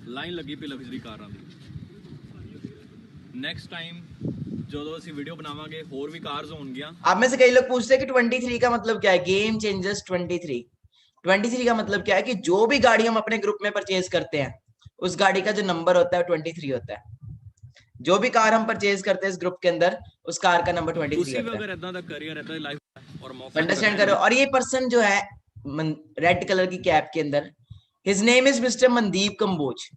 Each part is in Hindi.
ਲਾਈਨ ਲੱਗੀ ਪਈ ਲਗਜ਼ਰੀ ਕਾਰਾਂ ਦੀ। ਨੈਕਸਟ ਟਾਈਮ ਜਦੋਂ ਅਸੀਂ वीडियो बनावांगे और भी कार्स होंगियां। आप में से कई लोग पूछते हैं कि 23 का मतलब क्या है, गेम चेंजर्स 23 का मतलब क्या है कि जो भी गाड़ी हम अपने ग्रुप में परचेज करते हैं उस गाड़ी का जो नंबर होता है 23 होता है। जो भी कार हम परचेज करते हैं इस ग्रुप के अंदर उस कार का नंबर 23 ਤੁਸੀਂ ਵੀ होता अगर है। ਇਦਾਂ ਦਾ करियर इदां दी लाइफ और मौका अंडरस्टैंड करो। और ये पर्सन जो है रेड कलर की कैप के अंदर, his name is mister Mandeep Kamboj.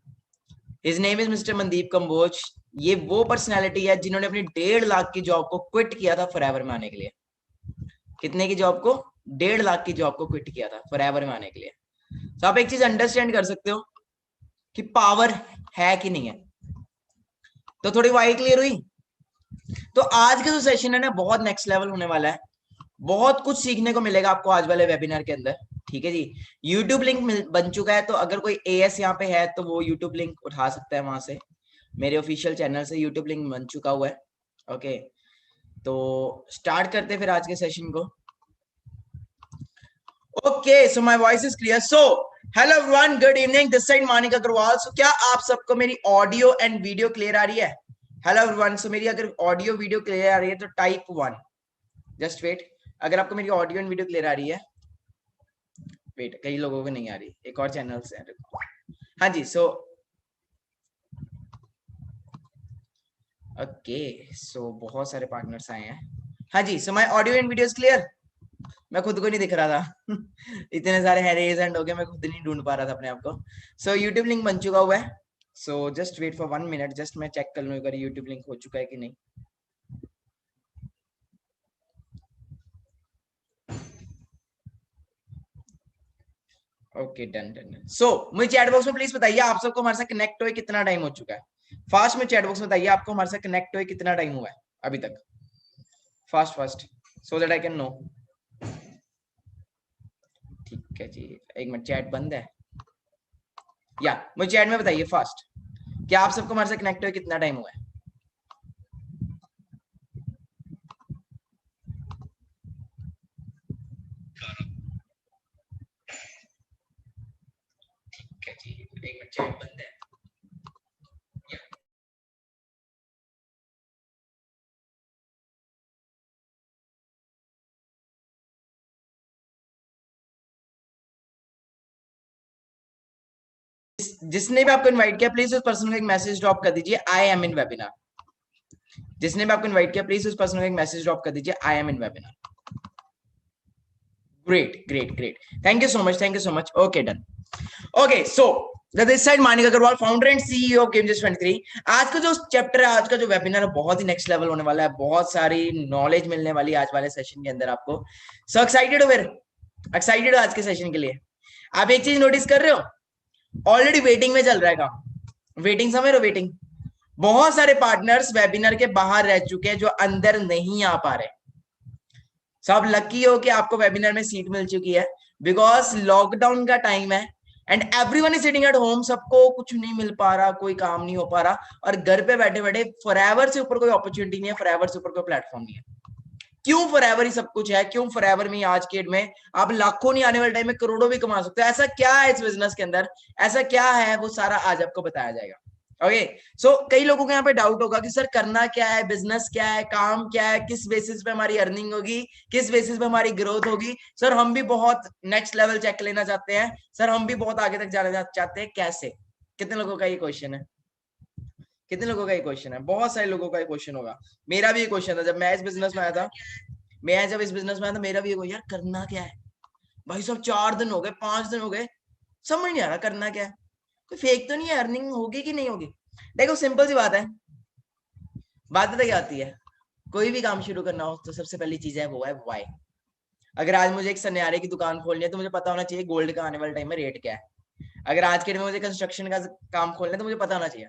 His name is mister Mandeep Kamboj. ये वो पर्सनैलिटी है जिन्होंने अपनी 1.5 लाख की जॉब को क्विट किया था फॉरएवर में आने के लिए। कितने की जॉब को? 1.5 लाख की जॉब को क्विट किया था फॉरएवर में आने के लिए। तो आप एक चीज अंडरस्टैंड कर सकते हो कि पावर है कि नहीं है। तो थोड़ी वाई क्लियर हुई। तो आज का जो सेशन है ना बहुत नेक्स्ट लेवल होने वाला है। बहुत कुछ सीखने को मिलेगा आपको आज वाले वेबिनार के अंदर। ठीक है जी। यूट्यूब लिंक बन चुका है, तो अगर कोई एएस यहाँ पे है तो वो यूट्यूब लिंक उठा सकता है वहां से। मेरे ऑफिशियल चैनल से यूट्यूब लिंक बन चुका हुआ है। ओके, तो स्टार्ट करते हैं फिर आज के सेशन को। Okay, so my voice is clear. So hello everyone, good evening, this side Manik Agarwal. So क्या आप सबको मेरी ऑडियो एंड वीडियो क्लियर आ रही है? हेलो एवरीवन, सो मेरी अगर ऑडियो वीडियो क्लियर आ रही है तो टाइप 1। जस्ट वेट, अगर आपको मेरी ऑडियो एंड वीडियो क्लियर आ रही है। वेट, कई लोगों को नहीं आ रही, एक और चैनल से। हाँ जी, सो ओके, सो बहुत सारे पार्टनर्स आए हैं। हाँ जी, so my audio and video is clear. मैं खुद को नहीं दिख रहा था इतने सारे हैरेज एंड हो गए, मैं खुद नहीं ढूंढ पा रहा था अपने आप को। सो यूट्यूब लिंक बन चुका हुआ है। So just wait for 1 minute, just मैं चेक कर लूं एक बार यूट्यूब लिंक हो चुका है कि नहीं। Okay, done done done. So मुझे चैट बॉक्स में प्लीज बताइए आप सबको हमारे साथ कनेक्ट हुए कितना टाइम हो चुका है। फास्ट में चैट बॉक्स में बताइए आपको हमारे साथ कनेक्ट हुए कितना टाइम हुआ है अभी तक। Fast fast, so that I can know. ठीक है जी, एक मिनट, चैट बंद है या मुझे चैट में बताइए फास्ट, क्या आप सबको हमारे साथ कनेक्ट हुए कितना टाइम हुआ है। ठीक है जी, एक मिनट, चैट बंद है। जिसने भी आपको इनवाइट किया प्लीज उस पर्सन को एक मैसेज ड्रॉप कर दीजिए, आई एम इन वेबिनार। जिसने भी आपको इनवाइट किया प्लीज उस पर्सन को एक मैसेज ड्रॉप कर दीजिए, I am in webinar. Great great great, thank you so much, thank you so much. Okay, done. Okay, so this side Manik Agarwal, founder and CEO of Gamechangers 23। आज का जो चैप्टर है, आज का जो वेबिनार है, बहुत ही नेक्स्ट लेवल होने वाला है। बहुत सारी नॉलेज मिलने वाली है आज वाले सेशन के अंदर आपको। सो एक्साइटेड हो फिर? एक्साइटेड हो आज के सेशन के लिए? आप एक चीज नोटिस कर रहे हो, ऑलरेडी वेटिंग में चल रहा है काम। वेटिंग समझ रहे हो? वेटिंग। बहुत सारे पार्टनर्स वेबिनार के बाहर रह चुके हैं जो अंदर नहीं आ पा रहे। सब लकी हो कि आपको वेबिनार में सीट मिल चुकी है, बिकॉज लॉकडाउन का टाइम है and everyone is sitting at home. सबको कुछ नहीं मिल पा रहा, कोई काम नहीं हो पा रहा, और घर पे बैठे बैठे फॉरएवर से ऊपर कोई अपॉर्चुनिटी नहीं है, फॉरएवर से ऊपर कोई प्लेटफॉर्म नहीं है। क्यों फॉरएवर ही सब कुछ है? क्यों फॉरएवर में आज के डेट में आप लाखों नहीं, आने वाले टाइम में करोड़ों भी कमा सकते हो? ऐसा क्या है इस बिजनेस के अंदर, ऐसा क्या है, वो सारा आज आपको बताया जाएगा। ओके, सो कई लोगों को यहाँ पे डाउट होगा कि सर करना क्या है, बिजनेस क्या है, काम क्या है, किस बेसिस पे हमारी अर्निंग होगी, किस बेसिस पे हमारी ग्रोथ होगी। सर हम भी बहुत नेक्स्ट लेवल चेक लेना चाहते हैं, सर हम भी बहुत आगे तक जाना चाहते हैं, कैसे? कितने लोगों का ये क्वेश्चन है? कितने लोगों का ये क्वेश्चन है? बहुत सारे लोगों का ये क्वेश्चन होगा। मेरा भी ये क्वेश्चन था जब मैं इस बिजनेस में आया था। मैं जब इस बिजनेस में आया था, मेरा भी ये यार करना क्या है भाई साहब, 4 दिन हो गए, 5 दिन हो गए, समझ नहीं आ रहा करना क्या है। कोई फेक तो नहीं है, अर्निंग होगी कि नहीं होगी? देखो सिंपल सी बात है, बात पता क्या आती है, कोई भी काम शुरू करना हो तो सबसे पहली चीज है वो है वाई। अगर आज मुझे एक सन्यारे की दुकान खोलनी है तो मुझे पता होना चाहिए गोल्ड का आने वाले टाइम में रेट क्या है। अगर आज के दिन में मुझे कंस्ट्रक्शन का काम खोलना है तो मुझे पता होना चाहिए।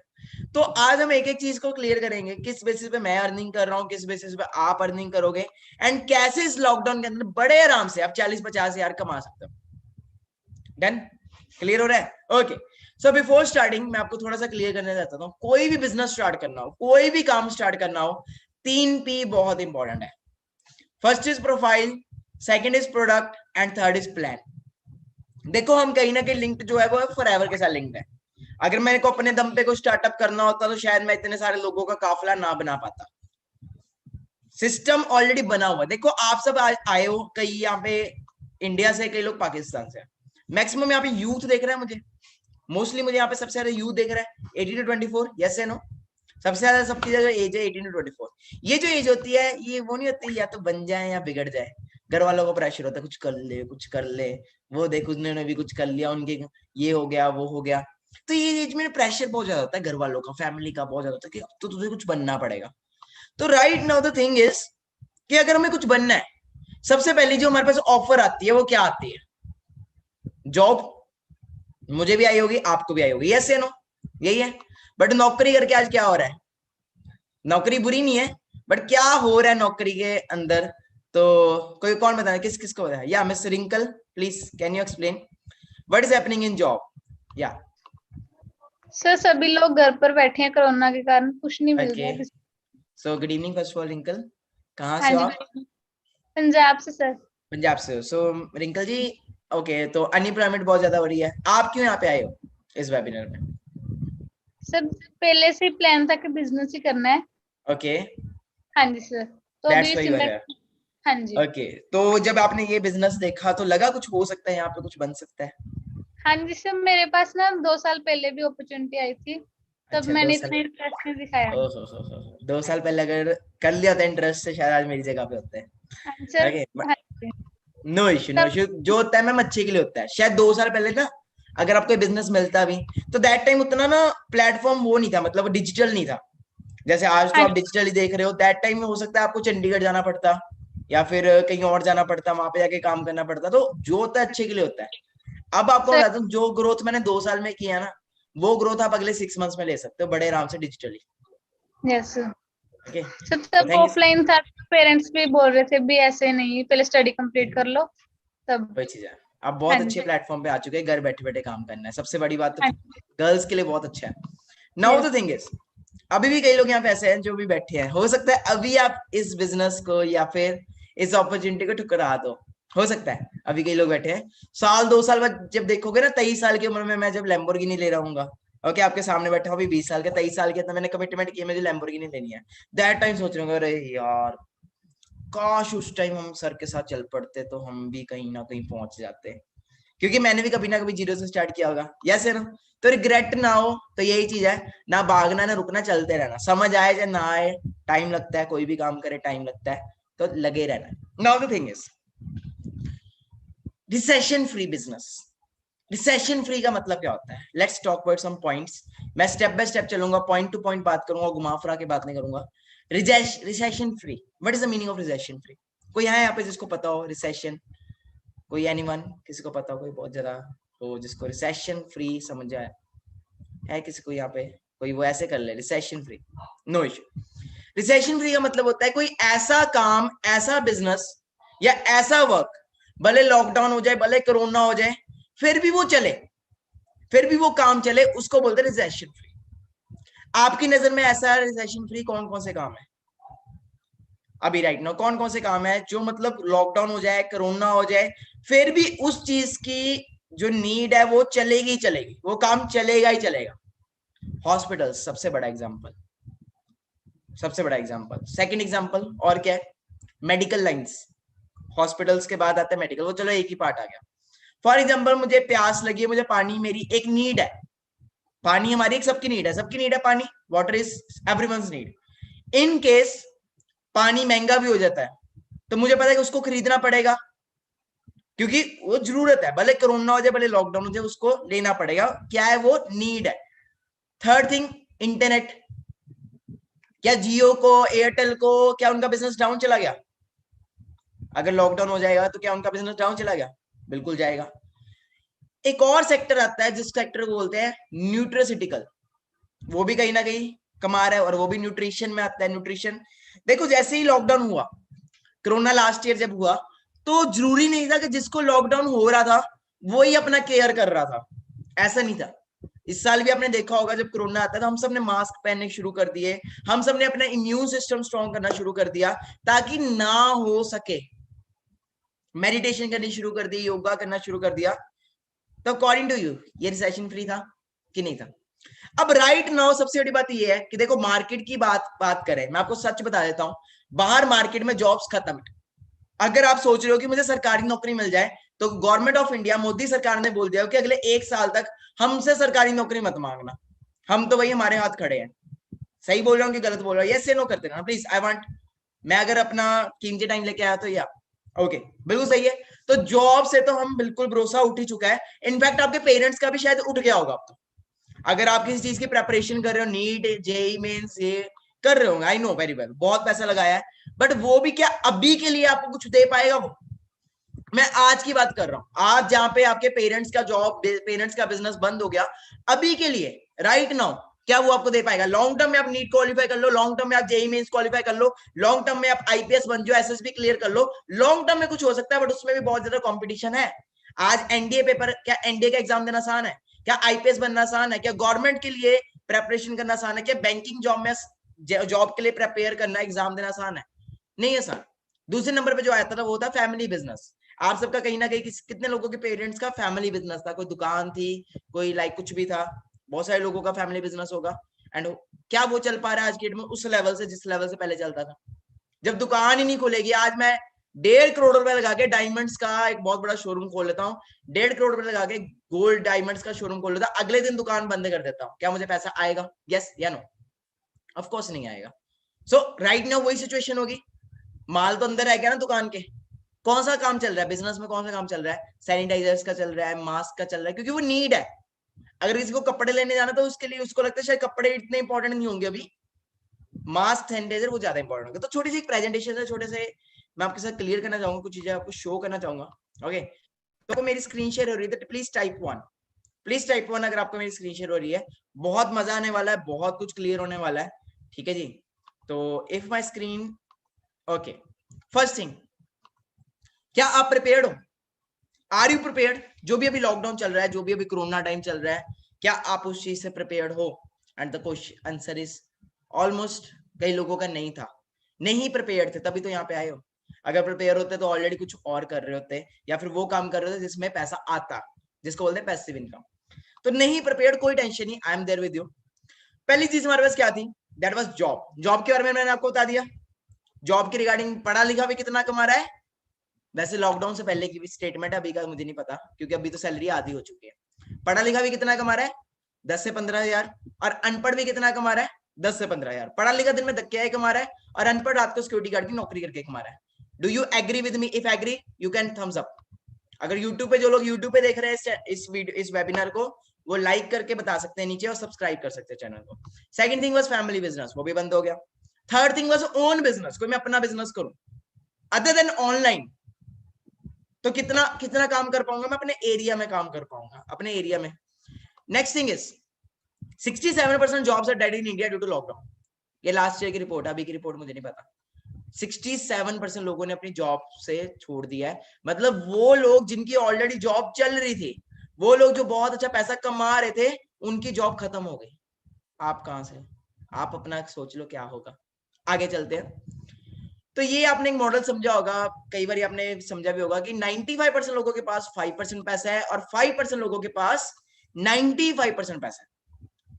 तो आज हम एक एक चीज को क्लियर करेंगे, किस बेसिस पे मैं अर्निंग कर रहा हूँ, किस बेसिस पे आप अर्निंग करोगे, एंड कैसे इस लॉकडाउन के अंदर बड़े आराम से आप 40-50 हजार कमा सकते हो। डन? क्लियर हो रहा है? ओके, सो बिफोर स्टार्टिंग मैं आपको थोड़ा सा क्लियर करना चाहता हूँ, कोई भी बिजनेस स्टार्ट करना हो, कोई भी काम स्टार्ट करना हो, 3 P बहुत इंपॉर्टेंट है। First is profile, second is product, and third is plan. देखो हम कहीं ना कहीं लिंक्ड जो है वो फॉरएवर के साथ लिंक्ड है। अगर मेरे को अपने दम पे कोई स्टार्टअप करना होता तो शायद मैं इतने सारे लोगों का काफिला ना बना पाता। सिस्टम ऑलरेडी बना हुआ। देखो आप सब आए हो, कई यहाँ पे इंडिया से, कई लोग पाकिस्तान से। मैक्सिमम यहाँ पे यूथ देख रहा है मुझे, मोस्टली मुझे यहाँ पे सबसे ज्यादा यूथ देख रहा है 18 to 24, यस या नो? सबसे ज्यादा सबकी जो एज है 18 to 24। ये जो एज होती है ये वो नहीं होती या तो बन जाए या बिगड़ जाए। घर वालों को प्रेशर होता है कुछ कर ले कुछ कर ले, वो देख उन्होंने भी कुछ कर लिया, उनके ये हो गया वो हो गया। तो ये एज में प्रेशर बहुत ज्यादा होता है, घर वालों का, फैमिली का बहुत ज्यादा होता है कि अब तो तुझे कुछ बनना पड़ेगा। तो right now the thing is कि अगर हमें कुछ बनना है, सबसे पहली जो हमारे पास ऑफर आती है वो क्या आती है? जॉब। मुझे भी आई होगी, आपको भी आई होगी, यस या नो? यही है। बट नौकरी करके आज क्या हो रहा है? नौकरी बुरी नहीं है, बट क्या हो रहा है नौकरी के अंदर? तो कोई कौन बताना, किस किस को बताया? या miss Rinkle please can you explain what is happening in job? या सर सभी लोग घर पर बैठे हैं कोरोना के कारण, कुछ नहीं मिल रहा है। So good evening first of all Rinkle, कहाँ हाँ से हो जी, आप? पंजाब से सर। पंजाब से हो। सो रिंकल जी, ओके, तो अनएम्प्लॉयमेंट बहुत ज्यादा हो रही है, आप क्यों यहाँ पे आए हो इस वेबिनार में? सर पहले से ही प्लान था कि बिजनेस ही करना है। ओके, हाँ जी सर, तो दैट्स अभी व्हाई यू आर हियर। हाँ जी। ओके, तो जब आपने ये बिजनेस देखा तो लगा कुछ हो सकता है यहाँ पे, कुछ बन सकता है? हाँ जी सर, मेरे पास ना 2 साल पहले भी अपॉर्चुनिटी आई थी, तब अच्छा, मैंने इतना इंटरेस्ट नहीं दिखाया। ओहो हो। 2 साल पहले अगर कर लिया था इंटरेस्ट से, शायद आज मेरी जगह पे होते हैं। हाँ जी सर। ओके, हाँ जी नो इश्यू नो तब। इश्यू, जो होता है मैम अच्छे के लिए होता है। शायद 2 साल पहले ना अगर आपको बिजनेस मिलता भी तो दैट टाइम उतना ना प्लेटफॉर्म वो नहीं था, मतलब डिजिटल नहीं था जैसे आज। तो हाँ आप डिजिटली देख रहे हो, दैट टाइम में हो सकता है आपको चंडीगढ़ जाना पड़ता या फिर कहीं और जाना पड़ता, वहां पे जाके काम करना पड़ता। तो जो होता है अच्छे के लिए होता है। अब आपको सर। बताता हूँ, जो ग्रोथ मैंने 2 साल में किया ना, वो ग्रोथ आप अगले 6 मंथ्स में ले सकते हो बड़े आराम से digitally. Yes sir. Okay, sir तब थैंक यू। ऑफलाइन था, पेरेंट्स भी बोल रहे थे भी ऐसे नहीं, पहले स्टडी कंप्लीट कर लो तब। वही चीज है, आप हाँ बहुत अच्छे जी। प्लेटफॉर्म पे आ चुके हैं, घर बैठे बैठे काम करना है, सबसे बड़ी बात तो हाँ जी। गर्ल्स के लिए बहुत अच्छा है। Now the yes. Thing is, अभी भी कई लोग यहाँ पे ऐसे हैं जो भी बैठे हैं, हो सकता है अभी आप इस बिजनेस को या फिर इस अपॉर्चुनिटी को ठुकरा दो, हो सकता है अभी कई लोग बैठे हैं। 1-2 साल बाद जब देखोगे ना, 23 साल की उम्र में मैं जब लैम्बोर्गिनी ले रहा हूँ, ओके, आपके सामने बैठा हूँ अभी 20 साल के, 23 साल के, तो मैंने कमिटमेंट की मुझे लैम्बोर्गिनी लेनी है। दैट टाइम सोच रहे होंगे अरे यार काश उस टाइम हम सर के साथ चल पड़ते तो हम भी कहीं ना कहीं पहुंच जाते, क्योंकि मैंने भी कभी ना कभी जीरो से स्टार्ट किया होगा, यस सर? तो रिग्रेट ना हो, तो यही चीज है, ना भागना ना रुकना, चलते रहना, समझ आए या ना आए, टाइम लगता है, कोई भी काम करे टाइम लगता है, तो लगे रहना। Now the thing is recession free business. Recession free का मतलब क्या होता है? Let's talk about some points. मैं स्टेप बाय स्टेप चलूंगा, पॉइंट टू पॉइंट बात करूंगा, घुमा फिरा के बात नहीं करूंगा। Recession free, what is the meaning of recession free? कोई है यहाँ पे जिसको पता हो रिसेशन? कोई एनीवन, किसी को पता हो? कोई बहुत ज्यादा हो जिसको रिसेशन फ्री समझ जाए, है किसी को यहाँ पे? कोई वो ऐसे कर ले recession free, no issue. Recession free का मतलब होता है कोई ऐसा काम, ऐसा बिजनेस या ऐसा वर्क, भले लॉकडाउन हो जाए, भले कोरोना हो जाए, फिर भी वो चले, फिर भी वो काम चले, उसको बोलते हैं रिसेशन फ्री। आपकी नजर में ऐसा रिसेशन फ्री कौन कौन से काम है अभी राइट नाउ? कौन कौन से काम है जो मतलब लॉकडाउन हो जाए, कोरोना हो जाए, फिर भी उस चीज की जो नीड है वो चलेगी ही चलेगी, वो काम चलेगा ही चलेगा? हॉस्पिटल सबसे बड़ा एग्जांपल, सबसे बड़ा एग्जांपल। सेकंड एग्जांपल और क्या है? Medical lines. हॉस्पिटल्स के बाद आता है मेडिकल, वो चलो एक ही पार्ट आ गया। फॉर एग्जाम्पल मुझे प्यास लगी है, मुझे पानी, मेरी एक नीड है, पानी हमारी एक सबकी नीड है, सबकी नीड है पानी, water is everyone's need. In case पानी महंगा भी हो जाता है तो मुझे पता है कि उसको खरीदना पड़ेगा, क्योंकि वो जरूरत है, भले कोरोना हो जाए, भले लॉकडाउन हो जाए, उसको लेना पड़ेगा, क्या है वो? नीड है। Third thing, internet. क्या जियो को, एयरटेल को, क्या उनका बिजनेस डाउन चला गया? अगर लॉकडाउन हो जाएगा तो क्या उनका बिजनेस डाउन चला गया? बिल्कुल जाएगा। एक और सेक्टर आता है जिस सेक्टर को बोलते हैं न्यूट्रिसिटिकल, वो भी कहीं ना कहीं कमा रहा है, और वो भी न्यूट्रिशन में आता है। न्यूट्रिशन देखो, जैसे ही लॉकडाउन हुआ, कोरोना लास्ट ईयर जब हुआ, तो जरूरी नहीं था कि जिसको लॉकडाउन हो रहा था वो ही अपना केयर कर रहा था, ऐसा नहीं था। इस साल भी आपने देखा होगा जब कोरोना आता था, हम सब ने मास्क पहनने शुरू कर दिए, हम सब ने अपना इम्यून सिस्टम स्ट्रॉन्ग करना शुरू कर दिया, ताकि ना हो सके। मेडिटेशन करनी शुरू कर दी, योगा करना शुरू कर दिया। तो अकॉर्डिंग टू यू ये रिसेशन फ्री था कि नहीं था? अब राइट नाउ सबसे बड़ी बात यह है कि देखो मार्केट की बात करें, मैं आपको सच बता देता हूं, बाहर मार्केट में जॉब्स खत्म है। अगर आप सोच रहे हो कि मुझे सरकारी नौकरी मिल जाए, तो गवर्नमेंट ऑफ इंडिया, मोदी सरकार ने बोल दिया कि अगले 1 साल तक हमसे सरकारी नौकरी मत मांगना, हम तो भाई हमारे हाथ खड़े हैं। सही बोल रहा हूँ कि गलत बोल रहा हूँ? यस से नो करते ना प्लीज, आई वांट, मैं अगर अपना कीमती टाइम लेके आया तो या ओके बिल्कुल सही है। तो जॉब से तो हम बिल्कुल भरोसा उठ ही चुका है, इनफैक्ट आपके पेरेंट्स का भी शायद उठ गया होगा अब तो। अगर आप किसी चीज की प्रेपरेशन कर रहे हो, नीट जेई मेंस ये कर रहे हो, आई नो वेरी वेल, बहुत पैसा लगाया है, बट वो भी क्या अभी के लिए आपको कुछ दे पाएगा? वो मैं आज की बात कर रहा हूं, आज जहां पे आपके पेरेंट्स का जॉब, पेरेंट्स का बिजनेस बंद हो गया, अभी के लिए राइट नाउ क्या वो आपको दे पाएगा? लॉन्ग टर्म में आप नीट क्वालिफाई कर लो, लॉन्ग टर्म में आप जेई मेंस क्वालिफाई कर लो, लॉन्ग टर्म में आप आईपीएस बन जाओ, एसएसबी क्लियर कर लो, लॉन्ग टर्म में कुछ हो सकता है, बट उसमें भी बहुत ज्यादा कंपटीशन है। आज एनडीए पेपर, क्या एनडीए का एग्जाम देना आसान है? क्या आईपीएस बनना आसान है? क्या गवर्नमेंट के लिए प्रेपरेशन करना आसान है? क्या बैंकिंग जॉब में जॉब के लिए प्रिपेयर करना, एग्जाम देना आसान है? नहीं आसान। दूसरे नंबर पे जो आता था वो था फैमिली बिजनेस। आप सबका कहीं ना कहीं कितने लोगों के पेरेंट्स का फैमिली बिजनेस था, कोई दुकान थी, कोई लाइक कुछ भी था, बहुत सारे लोगों का फैमिली बिजनेस होगा। एंड क्या वो चल पा रहा है आज की डेट में उस लेवल से जिस लेवल से पहले चलता था? जब दुकान ही नहीं खुलेगी, आज मैं 1.5 करोड़ रुपए लगा के डायमंड्स का एक बहुत बड़ा शोरूम खोल लेता हूँ, 1.5 करोड़ रुपए लगा के गोल्ड डायमंड्स का शोरूम खोल लेता हूँ, अगले दिन दुकान बंद कर देता हूँ, क्या मुझे पैसा आएगा? यस या नो? ऑफ कोर्स नहीं आएगा। सो राइट नाउ वही सिचुएशन होगी, माल तो अंदर रह गया ना दुकान के। कौन सा काम चल रहा है बिजनेस में? कौन सा काम चल रहा है? सैनिटाइजर्स का चल रहा है, मास्क का चल रहा है, क्योंकि वो नीड है। अगर किसी को कपड़े लेने जाना तो उसके लिए उसको लगता है शायद कपड़े इतने इंपॉर्टेंट नहीं होंगे अभी, मास्क सैनिटाइजर वो ज्यादा इंपॉर्टेंट होगा। तो छोटी सी एक प्रेजेंटेशन है, छोटे से मैं आपके साथ क्लियर करना चाहूंगा, कुछ चीजें आपको शो करना चाहूंगा। ओके, तो मेरी स्क्रीन शेयर हो रही है, तो प्लीज टाइप 1, प्लीज टाइप 1 अगर आपको मेरी स्क्रीन शेयर हो रही है। बहुत मजा आने वाला है, बहुत कुछ क्लियर होने वाला है, ठीक है जी? तो if my screen, okay, first thing, क्या आप प्रिपेयर्ड हो? Are you prepared? जो भी अभी लॉकडाउन चल रहा है, जो भी अभी कोरोना टाइम चल रहा है, क्या आप उस चीज से प्रिपेयर्ड हो? And the question answer is almost, कई लोगों का नहीं था, नहीं प्रिपेयर्ड थे, तभी तो यहाँ पे आए हो। अगर प्रिपेयर होते तो ऑलरेडी कुछ और कर रहे होते, या फिर वो काम कर रहे होते जिसमें पैसा आता, जिसको बोलते हैं पैसिव इनकम। तो नहीं प्रिपेयर्ड, कोई टेंशन नहीं, I am there with you. पहली चीज हमारे पास क्या थी? That was job. जॉब के बारे में मैंने आपको बता दिया, जॉब की रिगार्डिंग पढ़ा लिखा भी कितना कमा रहा है। वैसे लॉकडाउन से पहले की भी स्टेटमेंट है, अभी का मुझे नहीं पता, क्योंकि अभी तो सैलरी आधी हो चुकी है। पढ़ा लिखा भी कितना कमा रहा है? 10 से 15 हजार। और अनपढ़ भी कितना कमा रहा है? 10 से 15 हजार। पढ़ा लिखा दिन में धक्के कमा रहा है, और अनपढ़ रात को सिक्योरिटी गार्ड की नौकरी करके कमा रहा है। Do you agree with me? If agree you can thumbs up. अगर यूट्यूब पे, जो लोग यूट्यूब पे देख रहे हैं इस वेबिनार को, वो लाइक करके बता सकते हैं नीचे, और सब्सक्राइब कर सकते हैं चैनल को। Second thing was family business, वो भी बंद हो गया। Third thing was own business, कोई मैं अपना बिजनेस करूं अदर देन ऑनलाइन। तो कितना कितना काम कर पाऊंगा मैं? अपने एरिया में काम कर पाऊंगा, अपने एरिया में। Next thing is 67% jobs are dead in India due to lockdown. ये लास्ट ईयर की रिपोर्ट, अभी की रिपोर्ट मुझे नहीं पता। 67% लोगों ने अपनी जॉब से छोड़ दिया है। मतलब वो लोग जिनकी ऑलरेडी जॉब चल रही थी, वो लोग जो बहुत अच्छा पैसा कमा रहे थे, उनकी जॉब खत्म हो गई। आप कहां से? आप अपना सोच लो क्या होगा। आगे चलते हैं। तो ये आपने एक मॉडल समझा होगा, कई बार आपने समझा भी होगा कि 95% लोगों के पास 5% पैसा है, और 5% लोगों के पास 95% पैसा है।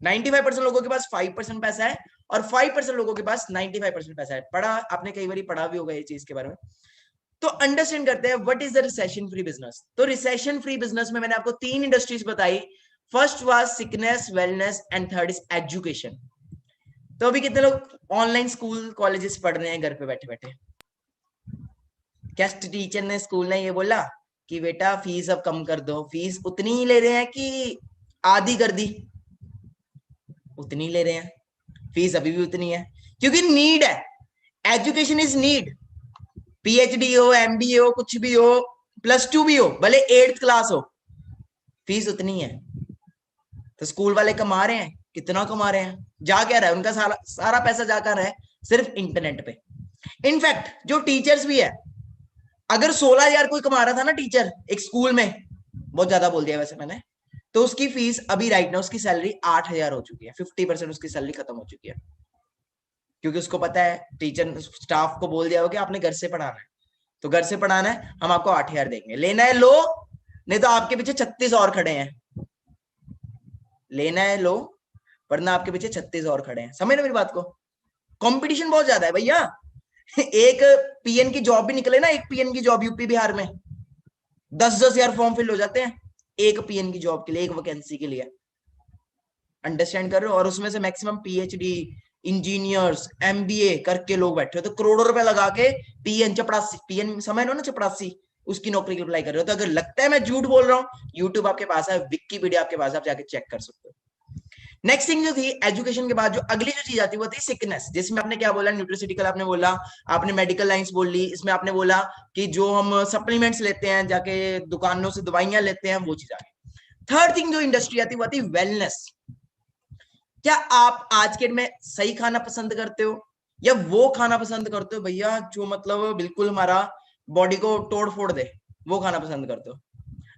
95% लोगों के पास 5% पैसा है, और 5% लोगों के पास 95% पैसा है। पढ़ा आपने, कई बार पढ़ा भी होगा ये चीज के बारे में। तो अंडरस्टैंड करते हैं what is the recession free business. तो रिसेशन फ्री बिजनेस में मैंने आपको 3 इंडस्ट्रीज बताई। First was sickness, wellness, and third is education. तो अभी कितने लोग ऑनलाइन स्कूल कॉलेजेस पढ़ रहे हैं घर पे बैठे बैठे? क्या टीचर ने, स्कूल ने ये बोला कि बेटा फीस अब कम कर दो? फीस उतनी ही ले रहे हैं कि आधी कर दी? उतनी ले रहे हैं, फीस अभी भी उतनी है, क्योंकि नीड है। Education is need. पीएचडी हो, एमबीए हो, कुछ भी हो, +2 भी हो, भले 8th क्लास हो, फीस उतनी है। तो स्कूल वाले कमा रहे हैं, कितना कमा रहे हैं? जा क्या रहा है उनका सारा पैसा? जा कर रहा है सिर्फ इंटरनेट पे। इनफैक्ट जो टीचर्स भी है, अगर 16,000 कोई कमा रहा था ना टीचर एक स्कूल में, बहुत ज्यादा बोल दिया वैसे मैंने, तो उसकी फीस अभी राइट ना उसकी सैलरी 8,000 हो चुकी है। 50% उसकी सैलरी खत्म हो चुकी है, क्योंकि उसको पता है, टीचर स्टाफ को बोल दिया हो कि आपने घर से पढ़ाना है, तो घर से पढ़ाना है, हम आपको 8,000 देंगे। लेना है लो, नहीं तो आपके पीछे 36 और खड़े हैं। लेना है लो, वरना आपके पीछे 36 और खड़े हैं। समझ रहे मेरी बात को? कंपटीशन बहुत ज्यादा है भैया। एक पीएन की जॉब भी निकले ना, एक पीएन की जॉब यूपी बिहार में 10-10 हजार फॉर्म फिल हो जाते हैं एक पीएन की जॉब के लिए, एक वैकेंसी के लिए। अंडरस्टैंड कर रहे हो? और उसमें से मैक्सिमम पीएचडी, इंजीनियर्स, एमबीए करके लोग बैठे हो, तो करोड़ों रुपए लगा के पीएन चपरासी, पीएन समझ लो ना, चपरासी, उसकी नौकरी की अप्लाई कर रहे हो। तो अगर लगता है मैं झूठ बोल रहा हूँ, यूट्यूब आपके पास है, विकिपीडिया आपके पास है, आप जाके चेक कर सकते हो। नेक्स्ट थिंग जो थी एजुकेशन के बाद जो अगली जो चीज आती है वो थी सिकनेस, जिसमें आपने क्या बोला, न्यूट्रिसिटिकल आपने बोला, आपने मेडिकल लाइंस बोल ली, इसमें आपने बोला कि जो हम सप्लीमेंट्स लेते हैं, जाके दुकानों से दवाइयां लेते हैं, वो चीज आ गई। थर्ड थिंग जो इंडस्ट्री आती है वो आती है वेलनेस। क्या आप आज के में सही खाना पसंद करते हो, या वो खाना पसंद करते हो भैया जो मतलब बिल्कुल हमारा बॉडी को तोड़ फोड़ दे, वो खाना पसंद करते हो?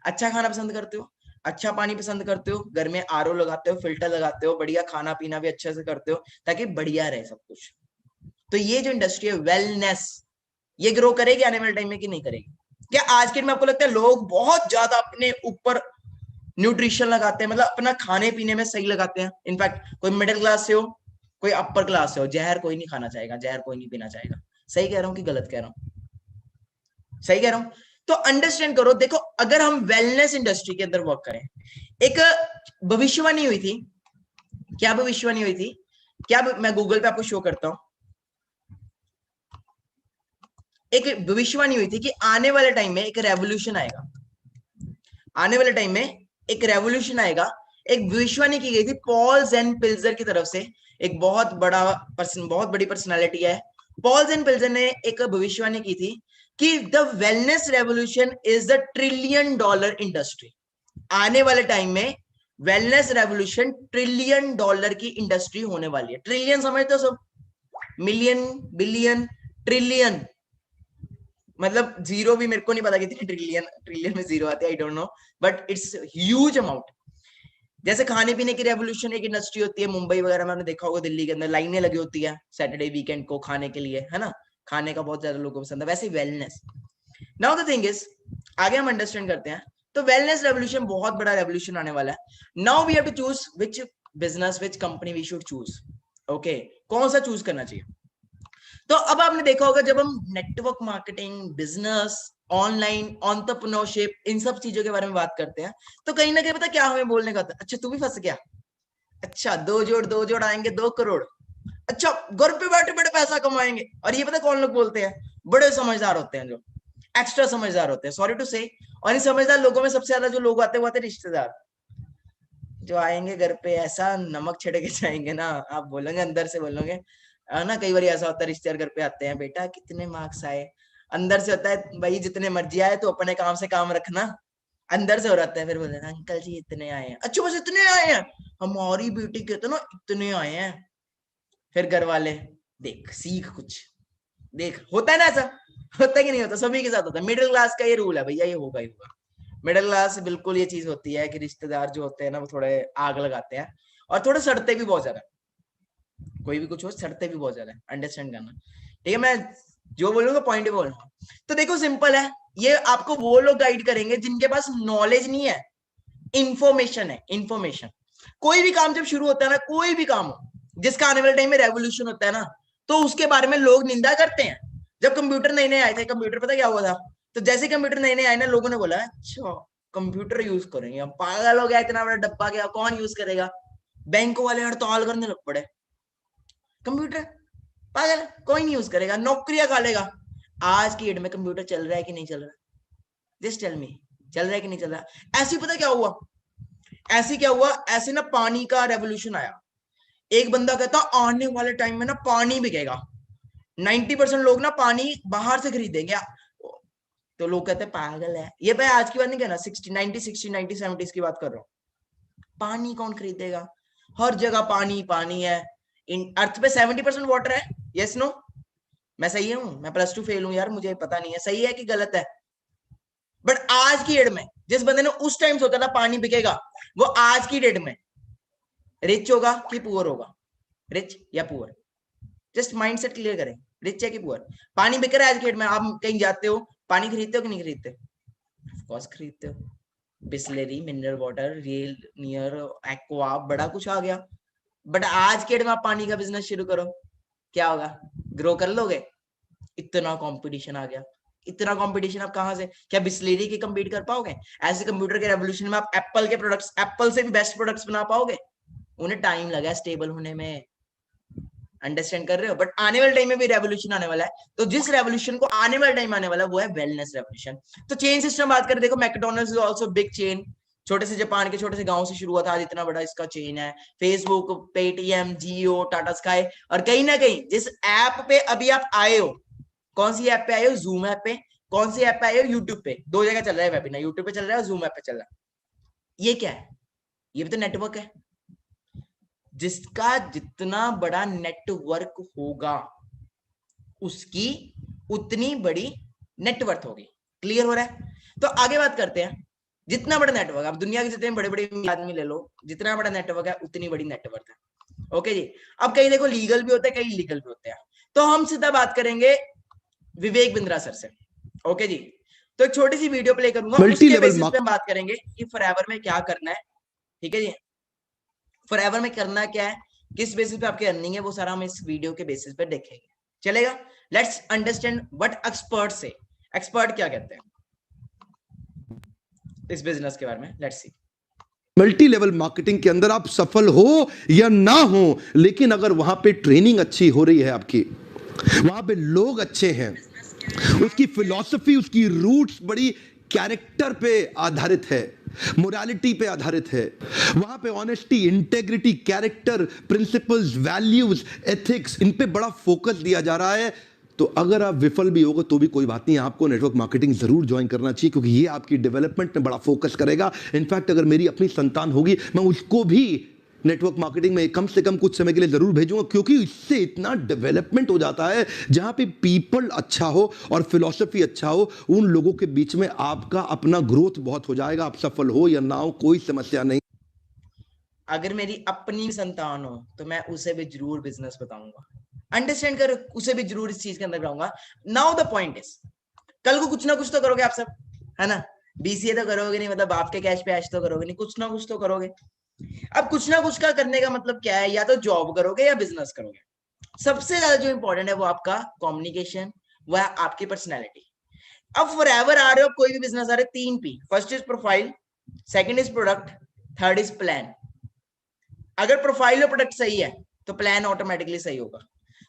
अच्छा खाना पसंद करते हो, अच्छा पानी पसंद करते हो, घर में आरओ लगाते हो, फिल्टर लगाते हो, बढ़िया खाना पीना भी अच्छे से करते हो ताकि बढ़िया रहे सब कुछ। तो ये जो इंडस्ट्री है वेलनेस, ये ग्रो करेगी आने वाले टाइम में कि नहीं करेगी? क्या आज के में आपको लगता है लोग बहुत ज्यादा अपने ऊपर न्यूट्रिशन लगाते हैं, मतलब अपना खाने पीने में सही लगाते हैं? इनफैक्ट कोई मिडिल क्लास से हो, कोई अपर क्लास से हो, जहर कोई नहीं खाना चाहेगा, जहर कोई नहीं पीना चाहेगा। सही कह रहा हूं कि गलत कह रहा हूं? सही कह रहा हूं। तो अंडरस्टैंड करो, देखो अगर हम वेलनेस इंडस्ट्री के अंदर वर्क करें, एक भविष्यवाणी हुई थी। क्या भविष्यवाणी हुई थी? क्या मैं गूगल पे आपको शो करता हूं। एक भविष्यवाणी हुई थी कि आने वाले टाइम में एक रेवोल्यूशन आएगा, आने वाले टाइम में एक रेवोल्यूशन आएगा। एक भविष्यवाणी की गई थी पॉल जेन पिल्जर की तरफ से, एक बहुत बड़ा पर्सन, बहुत बड़ी पर्सनालिटी है। पॉल जेन पिल्जर ने एक भविष्यवाणी की थी कि the wellness revolution is the $1 trillion industry. आने वाले टाइम में वेलनेस रेवोल्यूशन $1 ट्रिलियन की इंडस्ट्री होने वाली है। ट्रिलियन समझते हो सब? मिलियन, बिलियन, ट्रिलियन, मतलब जीरो भी मेरे को नहीं पता कितनी ट्रिलियन, ट्रिलियन में जीरो आते हैं, I don't know, but it's huge amount. जैसे खाने पीने की रेवोल्यूशन एक इंडस्ट्री होती है, मुंबई वगैरह में आपने देखा होगा, दिल्ली के अंदर लाइनें लगी होती है सैटरडे वीकेंड को खाने के लिए, है ना? खाने का बहुत ज्यादा लोगों को पसंद है। वैसे wellness, now the thing is, आगे हम अंडरस्टैंड करते हैं। तो वेलनेस रेवोल्यूशन बहुत बड़ा रेवोल्यूशन आने वाला है। Now we have to choose which business, which company we should choose. Okay, कौन सा चूज करना चाहिए? तो अब आपने देखा होगा जब हम network marketing, business, online entrepreneurship, इन सब चीजों के बारे में बात करते हैं, तो कहीं ना कहीं पता क्या हमें बोलने का था, अच्छा तू भी फंस गया, अच्छा दो जोड़ आएंगे 2 करोड़, अच्छा घर पे बैठे बैठे पैसा कमाएंगे। और ये पता कौन लोग बोलते हैं? बड़े समझदार होते हैं, जो एक्स्ट्रा समझदार होते हैं, सॉरी टू से। और इन समझदार लोगों में सबसे ज्यादा जो लोग आते हैं वो आते हैं रिश्तेदार, जो आएंगे घर पे ऐसा नमक छिड़क के जाएंगे ना, आप बोलोगे अंदर से बोलोगे ना। कई बार ऐसा होता है रिश्तेदार घर पे आते हैं, बेटा कितने मार्क्स आए, अंदर से होता है भाई जितने मर्जी आए तो अपने काम से काम रखना, अंदर से हो जाता है। फिर बोलते हैं अंकल जी इतने आए हैं, अच्छा बस इतने आए हैं, हमारी बेटी कहते ना इतने आए हैं। फिर घर वाले, देख सीख कुछ, देख होता है ना ऐसा, होता है कि नहीं होता? सभी के साथ होता है। मिडिल क्लास का ये रूल है भैया, ये होगा ही होगा। मिडिल क्लास बिल्कुल ये चीज होती है कि रिश्तेदार जो होते हैं ना वो थोड़े आग लगाते हैं, और थोड़े सड़ते भी बहुत ज्यादा। कोई भी कुछ हो, सड़ते भी बहुत ज्यादा, अंडरस्टैंड करना। ठीक है, मैं जो बोलूंगा पॉइंट बोल रहा हूँ। तो देखो सिंपल है, ये आपको वो लोग गाइड करेंगे जिनके पास नॉलेज नहीं है, इंफॉर्मेशन है, इंफॉर्मेशन। कोई भी काम जब शुरू होता है ना, कोई भी काम हो जिसका आने वाले टाइम में रेवोल्यूशन होता है ना, तो उसके बारे में लोग निंदा करते हैं। जब कंप्यूटर नए नए आए थे, कंप्यूटर पता क्या हुआ था? तो जैसे कंप्यूटर नए नए आए ना, लोगों ने बोला अच्छा कंप्यूटर यूज करेंगे, हम पागल हो गया, इतना बड़ा डब्बा क्या कौन यूज करेगा? बैंकों वाले हड़ताल करने लग पड़े, कंप्यूटर पागल कोई नहीं यूज करेगा, नौकरियां खा लेगा। आज की डेट में कंप्यूटर चल रहा है कि नहीं चल रहा? जस्ट टेल मी, चल रहा है कि नहीं चल रहा? ऐसे पता क्या हुआ, ऐसे क्या हुआ, ऐसे ना पानी का रेवोल्यूशन आया। एक बंदा कहता आने वाले टाइम में ना पानी बिकेगा, 90% लोग ना पानी बाहर से खरीदेंगे। तो लोग कहते हैं पागल है ये। भाई आज की बात नहीं कहना, 60 90 70s की बात कर रहा हूँ। पानी कौन खरीदेगा? हर जगह पानी पानी है। इन अर्थ पे 70% वाटर है, यस नो? मैं सही हूं? मैं +2 फेल हूं यार, मुझे पता नहीं है सही है कि गलत है। बट आज की डेट में जिस बंदे ने उस टाइम सोचा था पानी बिकेगा, वो आज की डेट में रिच होगा कि पुअर होगा? रिच या पुअर? जस्ट माइंडसेट क्लियर करें, रिच है कि पुअर? पानी बिक रहा है आज की डेट में, आप कहीं जाते हो पानी खरीदते हो कि नहीं खरीदते? ऑफ कोर्स खरीदते हो। Bisleri, mineral water, real, near, aqua, बड़ा कुछ आ गया। बट आज के डेट में आप पानी का बिजनेस शुरू करो, क्या होगा? ग्रो कर लोगे? इतना कंपटीशन आ गया, इतना कंपटीशन, आप कहां से, क्या बिस्लेरी की कम्पीट कर पाओगे? ऐसे कंप्यूटर के रेवोल्यूशन में आप एप्पल के प्रोडक्ट्स, एप्पल से भी बेस्ट प्रोडक्ट्स बना पाओगे? उन्हें टाइम लगा स्टेबल होने में, अंडरस्टैंड कर रहे हो? बट आने वाले टाइम में भी रेवोल्यूशन आने वाला है, तो जिस रेवोल्यूशन को आने वाले टाइम आने वाला है वो है वेलनेस रेवोल्यूशन। तो चेन सिस्टम बात करें, देखो McDonald's is also big chain, छोटे से जापान के छोटे से गांव से शुरू हुआ था, आज इतना बड़ा इसका चेन है। फेसबुक, पेटीएम, जियो, टाटा स्काई, और कहीं ना कहीं जिस ऐप पे अभी आप आए हो, कौन सी ऐप पे आए हो? जूम ऐप पे। कौन सी ऐप पे आए हो? यूट्यूब पे। दो जगह चल रहा है वेबिनार, यूट्यूब पे चल रहा है और जूम ऐप पे चल रहा है। ये क्या है? ये भी तो नेटवर्क है। जिसका जितना बड़ा नेटवर्क होगा उसकी उतनी बड़ी नेटवर्थ होगी। क्लियर हो रहा है? तो आगे बात करते हैं। जितना बड़ा नेटवर्क, आप दुनिया के जितने बड़े बड़े आदमी ले लो, जितना बड़ा नेटवर्क है उतनी बड़ी नेटवर्क है। ओके जी। अब कहीं देखो लीगल भी होते हैं, कहीं इलीगल भी होते हैं, तो हम सीधा बात करेंगे विवेक बिंद्रा सर से। ओके जी। तो एक छोटी सी वीडियो प्ले करूंगा, उसके बेसिस पे हम बात करेंगे कि फॉरएवर में क्या करना है। ठीक है जी, फॉरएवर में करना क्या है, किस बेसिस पे आपकी अर्निंग है, वो सारा हम इस वीडियो के बेसिस पे देखेंगे। चलेगा? लेट्स अंडरस्टैंड व्हाट एक्सपर्ट से, एक्सपर्ट क्या कहते हैं इस बिजनेस के बारे में। Let's see. Multi level marketing के अंदर आप सफल हो या ना हो, लेकिन अगर वहां पे ट्रेनिंग अच्छी हो रही है आपकी, वहां पे लोग अच्छे हैं, उसकी फिलॉसफी, उसकी रूट्स बड़ी कैरेक्टर पे आधारित है, मोरालिटी पे आधारित है, वहां पे honesty, integrity, character, principles, values, ethics, इन पे बड़ा फोकस दिया जा रहा है, तो अगर आप विफल भी होगे तो भी कोई बात नहीं, आपको नेटवर्क मार्केटिंग जरूर ज्वाइन करना चाहिए, क्योंकि ये आपकी डेवलपमेंट में बड़ा फोकस करेगा। इनफैक्ट अगर मेरी अपनी संतान होगी, मैं उसको भी नेटवर्क मार्केटिंग में कम से कम कुछ समय के लिए जरूर भेजूंगा, क्योंकि इससे इतना डेवलपमेंट हो जाता है, जहां पे पीपल अच्छा हो और फिलॉसफी अच्छा हो, उन लोगों के बीच में आपका अपना ग्रोथ बहुत हो जाएगा। आप सफल हो या ना हो, कोई समस्या नहीं। अगर मेरी अपनी संतान हो तो मैं उसे भी जरूर बिजनेस बताऊंगा, अंडरस्टैंड कर, उसे भी जरूर इस चीज के अंदर लाऊंगा। नाउ द पॉइंट इज, कल को कुछ ना कुछ तो करोगे आप सब, है ना? बीसीए तो करोगे नहीं, मतलब आपके कैश पे ऐश तो करोगे नहीं, कुछ ना कुछ तो करोगे। अब कुछ ना कुछ का करने का मतलब क्या है? या तो जॉब करोगे या बिजनेस करोगे। सबसे ज्यादा जो इंपॉर्टेंट है वो आपका कम्युनिकेशन, वो है आपकी पर्सनैलिटी। अब फॉरएवर आ रहे हो, कोई भी बिजनेस आ रहे, 3 P, first is profile, second is product, third is plan. अगर प्रोफाइल और प्रोडक्ट सही है तो प्लान ऑटोमेटिकली सही होगा।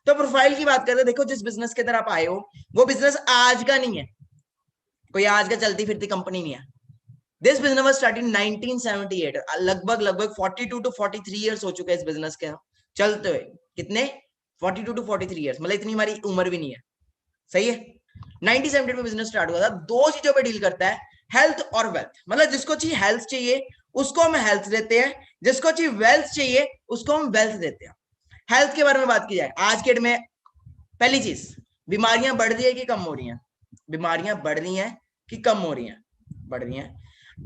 तो प्रोफाइल की बात करते हैं, देखो जिस बिजनेस के अंदर आप आए हो वो बिजनेस आज का नहीं है, कोई आज का चलती फिरती कंपनी नहीं है। This business was started in 1978, लगभग 42 to 43 इयर्स हो चुके हैं इस बिजनेस के चलते हुए। कितने? 42 to 43 इयर्स, मतलब इतनी हमारी उम्र भी नहीं है। सही है? 1978 में बिजनेस स्टार्ट हुआ था। दो चीजों पे डील करता है, हेल्थ और वेल्थ। मतलब जिसको चाहिए हेल्थ चाहिए उसको हम हेल्थ देते हैं, जिसको चाहिए वेल्थ चाहिए उसको हम वेल्थ देते हैं। हेल्थ के बारे में बात की जाए आज के डेट में, पहली चीज, बीमारियां बढ़ रही है कि कम हो रही हैं? बीमारियां बढ़ रही हैं कि कम हो रही हैं? बढ़ रही हैं।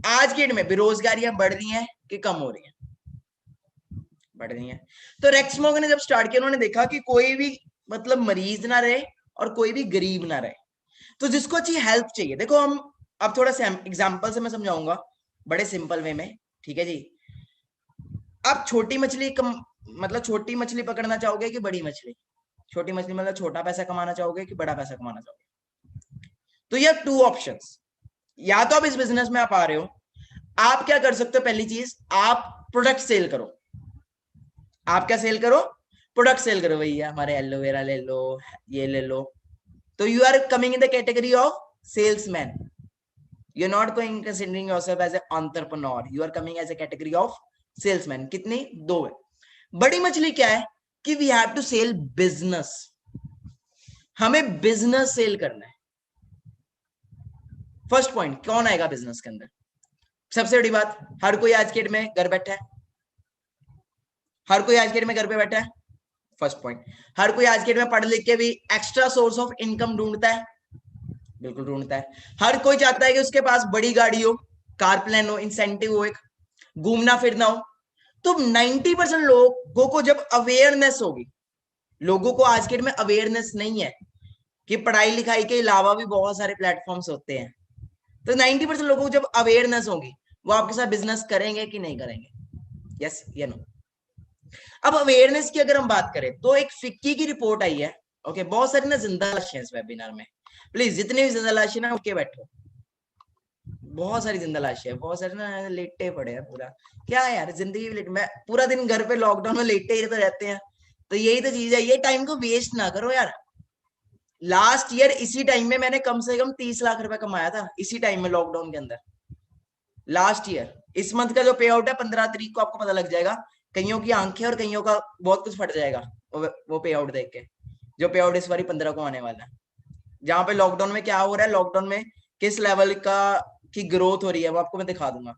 आज के डेट में बेरोजगारियां बढ़ रही हैं कि कम हो रही हैं? बढ़ रही हैं। तो रेक्स मॉर्गन ने जब स्टार्ट किया, उन्होंने देखा कि कोई भी मतलब मरीज ना रहे और कोई भी गरीब ना रहे, तो जिसको चाहिए हेल्प चाहिए। देखो हम अब थोड़ा सा एग्जांपल से मैं समझाऊंगा बड़े सिंपल वे में। ठीक है जी। आप छोटी मछली मतलब छोटी मछली पकड़ना चाहोगे कि बड़ी मछली? छोटी मछली मतलब छोटा पैसा कमाना चाहोगे कि बड़ा पैसा कमाना चाहोगे? तो ये 2 ऑप्शंस, या तो आप इस बिजनेस में आप आ रहे हो, आप क्या कर सकते हो? पहली चीज, आप प्रोडक्ट सेल करो। आप क्या सेल करो? प्रोडक्ट सेल करो। भैया हमारे एलोवेरा ले लो, ये ले लो। तो you are coming in the category of salesman, you are not going considering yourself as a entrepreneur, you are coming as a category of salesman. कितनी? 2 है। बड़ी मछली क्या है कि we have to sell business, हमें बिजनेस सेल करना है। फर्स्ट पॉइंट, कौन आएगा बिजनेस के अंदर? सबसे बड़ी बात, हर कोई आज के डेट में घर बैठा है, हर कोई आज के डेट में घर पे बैठा है। फर्स्ट पॉइंट, हर कोई आज के डेट में पढ़ लिख के भी एक्स्ट्रा सोर्स ऑफ इनकम ढूंढता है, बिल्कुल ढूंढता है। हर कोई चाहता है कि उसके पास बड़ी गाड़ी हो, कार प्लान हो, इंसेंटिव हो, एक घूमना फिरना हो। तो 90% लोगों को जब अवेयरनेस होगी, लोगों को आज के डेट में अवेयरनेस नहीं है कि पढ़ाई लिखाई के अलावा भी बहुत सारे प्लेटफॉर्म्स होते हैं, तो 90% लोगों को जब अवेयरनेस होगी वो आपके साथ बिजनेस करेंगे कि नहीं करेंगे? यस या नो? अब अवेयरनेस की अगर हम बात करें तो एक फिक्की की रिपोर्ट आई है, ओके, बहुत सारी ना जिंदा लाशें इस वेबिनार में, प्लीज जितने भी जिंदा लाशें ना उठके बैठो, बहुत सारी जिंदा लाशें हैं, बहुत सारे ना लेटे पड़े हैं पूरा, क्या है यार जिंदगी में मैं पूरा दिन घर पे लॉकडाउन में लेटे ही तो रहते हैं, तो यही तो चीज है, ये टाइम को वेस्ट ना करो यार। लास्ट ईयर इसी टाइम में मैंने कम से कम 30 लाख रुपए कमाया था, इसी टाइम में लॉकडाउन के अंदर, लास्ट ईयर। इस मंथ का जो पे आउट है 15 तारीख को आपको पता लग जाएगा, कईयों की आंखें और कईयों का बहुत कुछ फट जाएगा वो पे आउट देख के, जो पे आउट इस बारी 15 को आने वाला है। जहां पे लॉकडाउन में क्या हो रहा है, लॉकडाउन में किस लेवल का की ग्रोथ हो रही है वो आपको मैं दिखा दूंगा,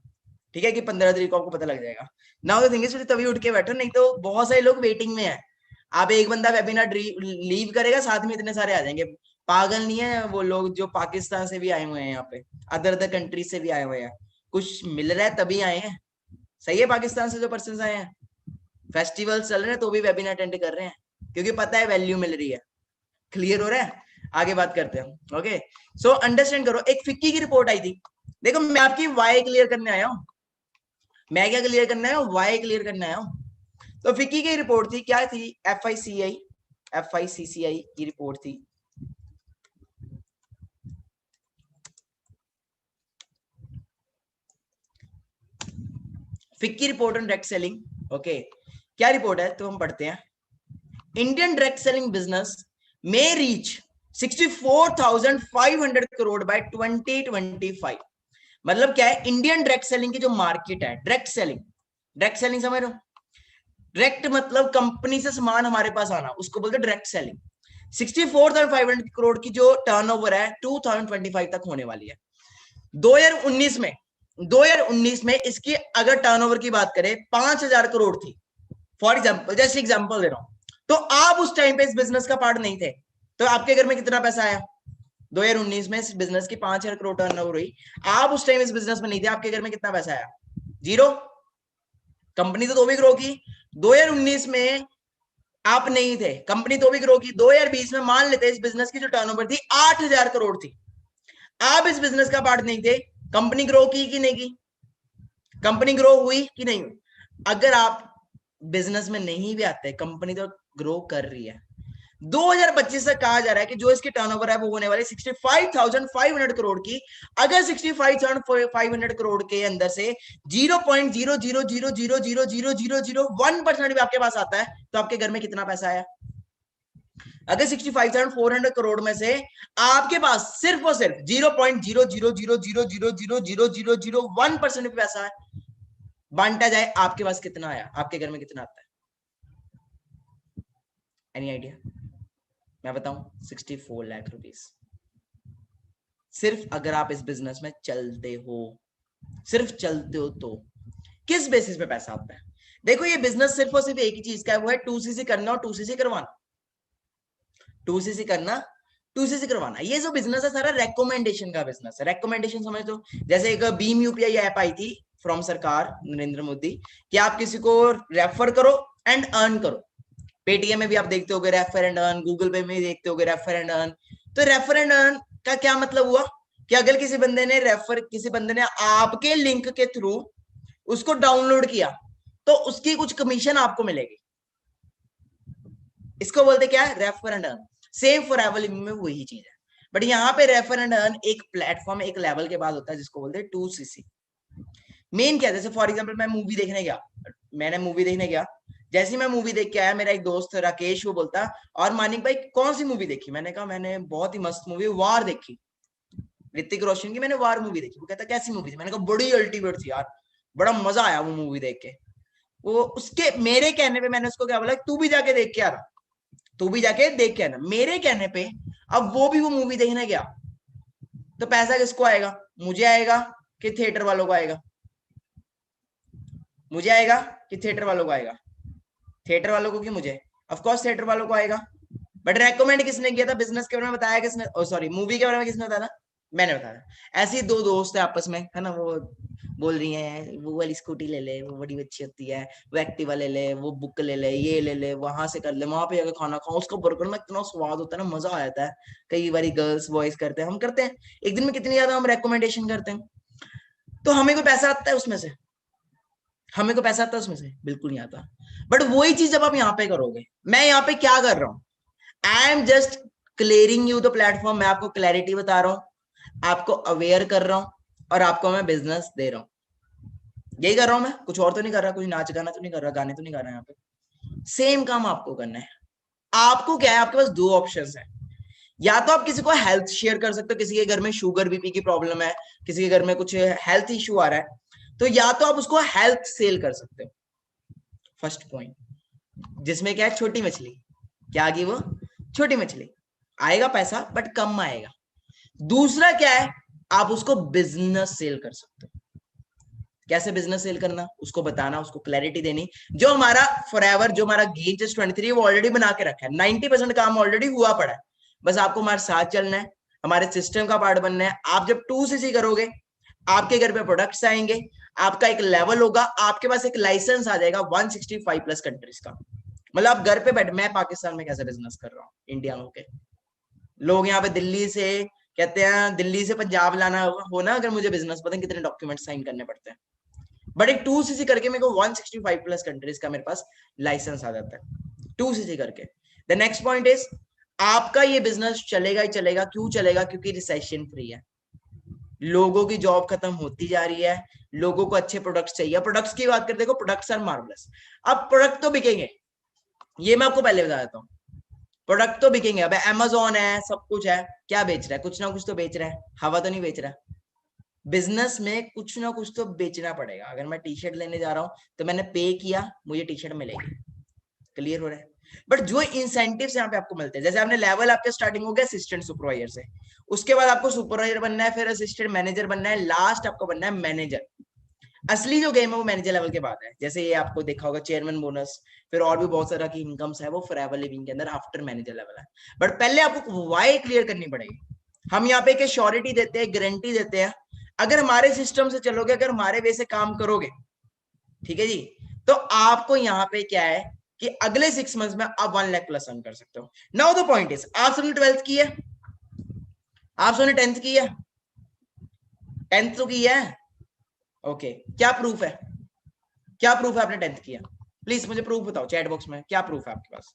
ठीक है, कि 15 तारीख को आपको पता लग जाएगा। नाउ द थिंग इज तभी उठ के बैठो, नहीं तो बहुत सारे लोग वेटिंग में है। आप एक बंदा वेबिनार लीव करेगा, साथ में इतने सारे आ जाएंगे, पागल नहीं है वो लोग जो पाकिस्तान से भी आए हुए हैं, यहाँ पे अदर अदर कंट्रीज से भी आए हुए हैं, कुछ मिल रहा है तभी आए हैं, सही है। पाकिस्तान से जो पर्सन आए हैं, फेस्टिवल चल रहे हैं तो भी वेबिनार अटेंड कर रहे हैं, क्योंकि पता है वैल्यू मिल रही है। क्लियर हो रहा है? आगे बात करते हैं। ओके, सो अंडरस्टैंड करो, एक फिक्की की रिपोर्ट आई थी। देखो मैं आपकी वाई क्लियर करने आया हूं, मैं क्या क्लियर करने आया हूं, वाई क्लियर करने आया हूं। तो फिक्की की रिपोर्ट थी, क्या थी, FICCI की रिपोर्ट थी। FICCI report on direct selling. Okay, क्या रिपोर्ट है तो हम पढ़ते हैं। इंडियन डायरेक्ट सेलिंग बिजनेस में रीच 64,500 करोड़ बाय 2025। मतलब क्या है, इंडियन डायरेक्ट सेलिंग की जो मार्केट है, डायरेक्ट सेलिंग समझ रहे हो, डायरेक्ट मतलब कंपनी से सामान हमारे पास आना, उसको बोलते हैं डायरेक्ट सेलिंग। 64,500 करोड़ की जो टर्नओवर है 2025 तक होने वाली है। 2019 में इसकी अगर टर्नओवर की बात करें 5,000 करोड़ थी, फॉर एग्जाम्पल, जैसे एग्जाम्पल दे रहा हूं, तो आप उस टाइम पे इस बिजनेस का पार्ट नहीं थे, तो आपके घर में कितना पैसा आया 2019 में? इस बिजनेस की 5,000 करोड़ टर्नओवर हुई, आप उस टाइम इस बिजनेस में नहीं थे, आपके घर में कितना पैसा आया? जीरो। कंपनी तो भी ग्रो की, 2019 में आप नहीं थे, कंपनी तो भी ग्रो की। 2020 में मान लेते इस बिजनेस की जो टर्नओवर थी 8,000 करोड़ थी, आप इस बिजनेस का पार्ट नहीं थे, कंपनी ग्रो की कि नहीं की? कंपनी ग्रो हुई कि नहीं हुई? अगर आप बिजनेस में नहीं भी आते, कंपनी तो ग्रो कर रही है। 2025 तक कहा जा रहा है कि जो इसकी टर्नओवर है वो होने वाली 65,500 करोड़ की। अगर 65,500 करोड़ के अंदर से 0.000000001% भी आपके पास आता है, तो आपके घर में कितना पैसा आया? अगर 65,400 करोड़ में से आपके पास सिर्फ और सिर्फ 0.000000001% भी पैसा है, बांटा जाए, आपके पास कितना आया? आपके घर में कितना आता है? Any idea? मैं बताऊं, 64 लाख रुपीस। सिर्फ अगर आप इस बिजनेस में चलते हो, सिर्फ चलते हो, तो किस बेसिस पे पैसा आता है? देखो ये बिजनेस सिर्फ और सिर्फ एक ही चीज का है, वो है 2CC करना और 2CC करवाना। 2CC करना, 2CC करवाना। ये जो बिजनेस है सारा रेकमेंडेशन का बिजनेस है। रेकमेंडेशन समझ दो, जैसे एक भीम UPI ऐप आई थी फ्रॉम सरकार नरेंद्र मोदी, कि आप किसी को रेफर करो एंड अर्न करो। पेटीएम में भी आप देखते होगे रेफर एंड अर्न, गूगल पे में भी देखते होगे रेफर एंड अर्न। तो रेफर एंड अर्न का क्या मतलब हुआ कि अगर किसी बंदे ने आपके लिंक के थ्रू उसको डाउनलोड किया, तो उसकी कुछ कमीशन आपको मिलेगी। इसको बोलते क्या है? Refer and earn. Same for एवलिंग में वही चीज है, बट यहाँ पे रेफर एंड अर्न एक प्लेटफॉर्म, एक लेवल के बाद होता है, जिसको बोलते हैं 2CC। मेन क्या है, जैसे फॉर एग्जाम्पल मैं मूवी देखने गया, जैसे मैं मूवी देख के आया, मेरा एक दोस्त राकेश वो बोलता, और मानिक भाई कौन सी मूवी देखी? मैंने कहा मैंने बहुत ही मस्त मूवी वार देखी, ऋतिक रोशन की मैंने वार मूवी देखी। वो कहता कैसी मूवी थी? मैंने कहा बड़ी अल्टीमेट थी यार, बड़ा मजा आया वो मूवी देख के। वो उसके मेरे कहने पे मैंने उसको क्या बोला, तू भी जाके देख के आना, तू भी जाके देख के आना। मेरे कहने पे अब वो भी वो मूवी देखने गया, तो पैसा किसको आएगा? मुझे आएगा कि थिएटर वालों को आएगा? मुझे आएगा कि थिएटर वालों को आएगा? थिएटर वालों को कि मुझे? ऑफ कोर्स थिएटर वालों को आएगा। बट रेकमेंड किसने किया था? बिजनेस के बारे में बताया किसने? सॉरी, मूवी के बारे में किसने बताया? मैंने बताया। ऐसे ही दो दोस्त है आपस में, है ना, वो बोल रही हैं वो वाली स्कूटी ले ले, वो बड़ी अच्छी होती है, वो एक्टिवा ले ले, वो बुक ले ले, ये ले ले, वहां से कर ले, वहां पे जाकर खाना खाओ, उसका बर्गर में इतना स्वाद होता है ना, मजा आ जाता है। कई बार गर्ल्स बॉयज करते हैं, हम करते हैं, एक दिन में कितनी ज्यादा हम रेकमेंडेशन करते हैं, तो हमें कोई पैसा आता है उसमें से? हमें को पैसा आता है उसमें से? बिल्कुल नहीं आता। बट वही चीज जब आप यहाँ पे करोगे, मैं यहाँ पे क्या कर रहा हूँ, I am just clearing you the platform, मैं आपको क्लैरिटी बता रहा हूँ, आपको अवेयर कर रहा हूँ और आपको मैं बिजनेस दे रहा हूँ। यही कर रहा हूं मैं, कुछ और तो नहीं कर रहा, कुछ नाच गाना तो नहीं कर रहा, गाने तो नहीं कर रहा। यहाँ पे सेम काम आपको करना है। आपको क्या है, आपके पास दो ऑप्शंस है, या तो आप किसी को हेल्थ शेयर कर सकते हो, किसी के घर में शुगर बीपी की प्रॉब्लम है, किसी के घर में कुछ हेल्थ इश्यू आ रहा है, तो या तो आप उसको हेल्थ सेल कर सकते हो, फर्स्ट पॉइंट, जिसमें क्या है, छोटी मछली, क्या आगी वो, छोटी मछली, आएगा पैसा बट कम आएगा। दूसरा क्या है, आप उसको बिजनेस सेल कर सकते हो। कैसे बिजनेस सेल करना, उसको बताना, उसको क्लैरिटी देनी। जो हमारा फॉरएवर, जो हमारा गेम चेस 23 वो ऑलरेडी बना के रखा है, 90% काम ऑलरेडी हुआ पड़ा है, बस आपको हमारे साथ चलना है, हमारे सिस्टम का पार्ट बनना है। आप जब 2cc करोगे, आपके घर पे प्रोडक्ट्स आएंगे, आपका एक लेवल होगा, आपके पास एक लाइसेंस आ जाएगा 165 प्लस कंट्रीज का। मतलब आप घर पे बैठ, मैं पाकिस्तान में कैसे बिजनेस कर रहा हूँ, इंडिया में होके, लोग यहाँ पे दिल्ली से कहते हैं, दिल्ली से पंजाब लाना हो ना, अगर मुझे बिजनेस, पता है कितने डॉक्यूमेंट साइन करने पड़ते हैं, बट एक 2cc करके मेरे को 165 प्लस कंट्रीज का मेरे पास लाइसेंस आ जाता है 2cc करके। द नेक्स्ट पॉइंट इज, आपका ये बिजनेस चलेगा ही चलेगा। क्यों चलेगा? क्योंकि रिसेशन फ्री है, लोगों की जॉब खत्म होती जा रही है, लोगों को अच्छे प्रोडक्ट्स चाहिए। प्रोडक्ट्स की बात करते, देखो प्रोडक्ट्स आर मार्वलस। अब प्रोडक्ट तो बिकेंगे, ये मैं आपको पहले बता देता हूँ, प्रोडक्ट तो बिकेंगे। अब अमेजोन है, सब कुछ है, क्या बेच रहा है? कुछ ना कुछ तो बेच रहा है, हवा तो नहीं बेच रहा। बिजनेस में कुछ ना कुछ तो बेचना पड़ेगा। अगर मैं टी शर्ट लेने जा रहा हूं तो मैंने पे किया, मुझे टी शर्ट मिलेगी, क्लियर हो रहा है। बट जो इंसेंटिव्स यहाँ पे आपको मिलते हैं, जैसे आपने लेवल, आपका स्टार्टिंग हो गया असिस्टेंट सुपरवाइजर से, उसके बाद आपको सुपरवाइजर बनना है, फिर असिस्टेंट मैनेजर बनना है, लास्ट आपको बनना है मैनेजर। असली जो गेम है वो मैनेजर लेवल के बाद है। जैसे ये आपको देखा होगा चेयरमैन बोनस, फिर और भी बहुत सारा की इनकम्स है, वो फॉरएवर लिविंग के अंदर आफ्टर मैनेजर लेवल है। बट पहले आपको वाई क्लियर करनी पड़ेगी। हम यहाँ पे एक श्योरिटी देते हैं, गारंटी देते हैं, अगर हमारे सिस्टम से चलोगे, अगर हमारे वे से काम करोगे, ठीक है जी, तो आपको यहाँ पे क्या है कि अगले 6 मंथ्स में आप 1 लाख प्लस अर्न कर सकते हो। नाउ द पॉइंट इज, आप सबने 12th की है, आप सबने 10th की है, 10th तो की है, ओके, क्या प्रूफ है, क्या प्रूफ है आपने 10th किया? प्लीज मुझे प्रूफ बताओ चैट बॉक्स में, क्या प्रूफ है आपके पास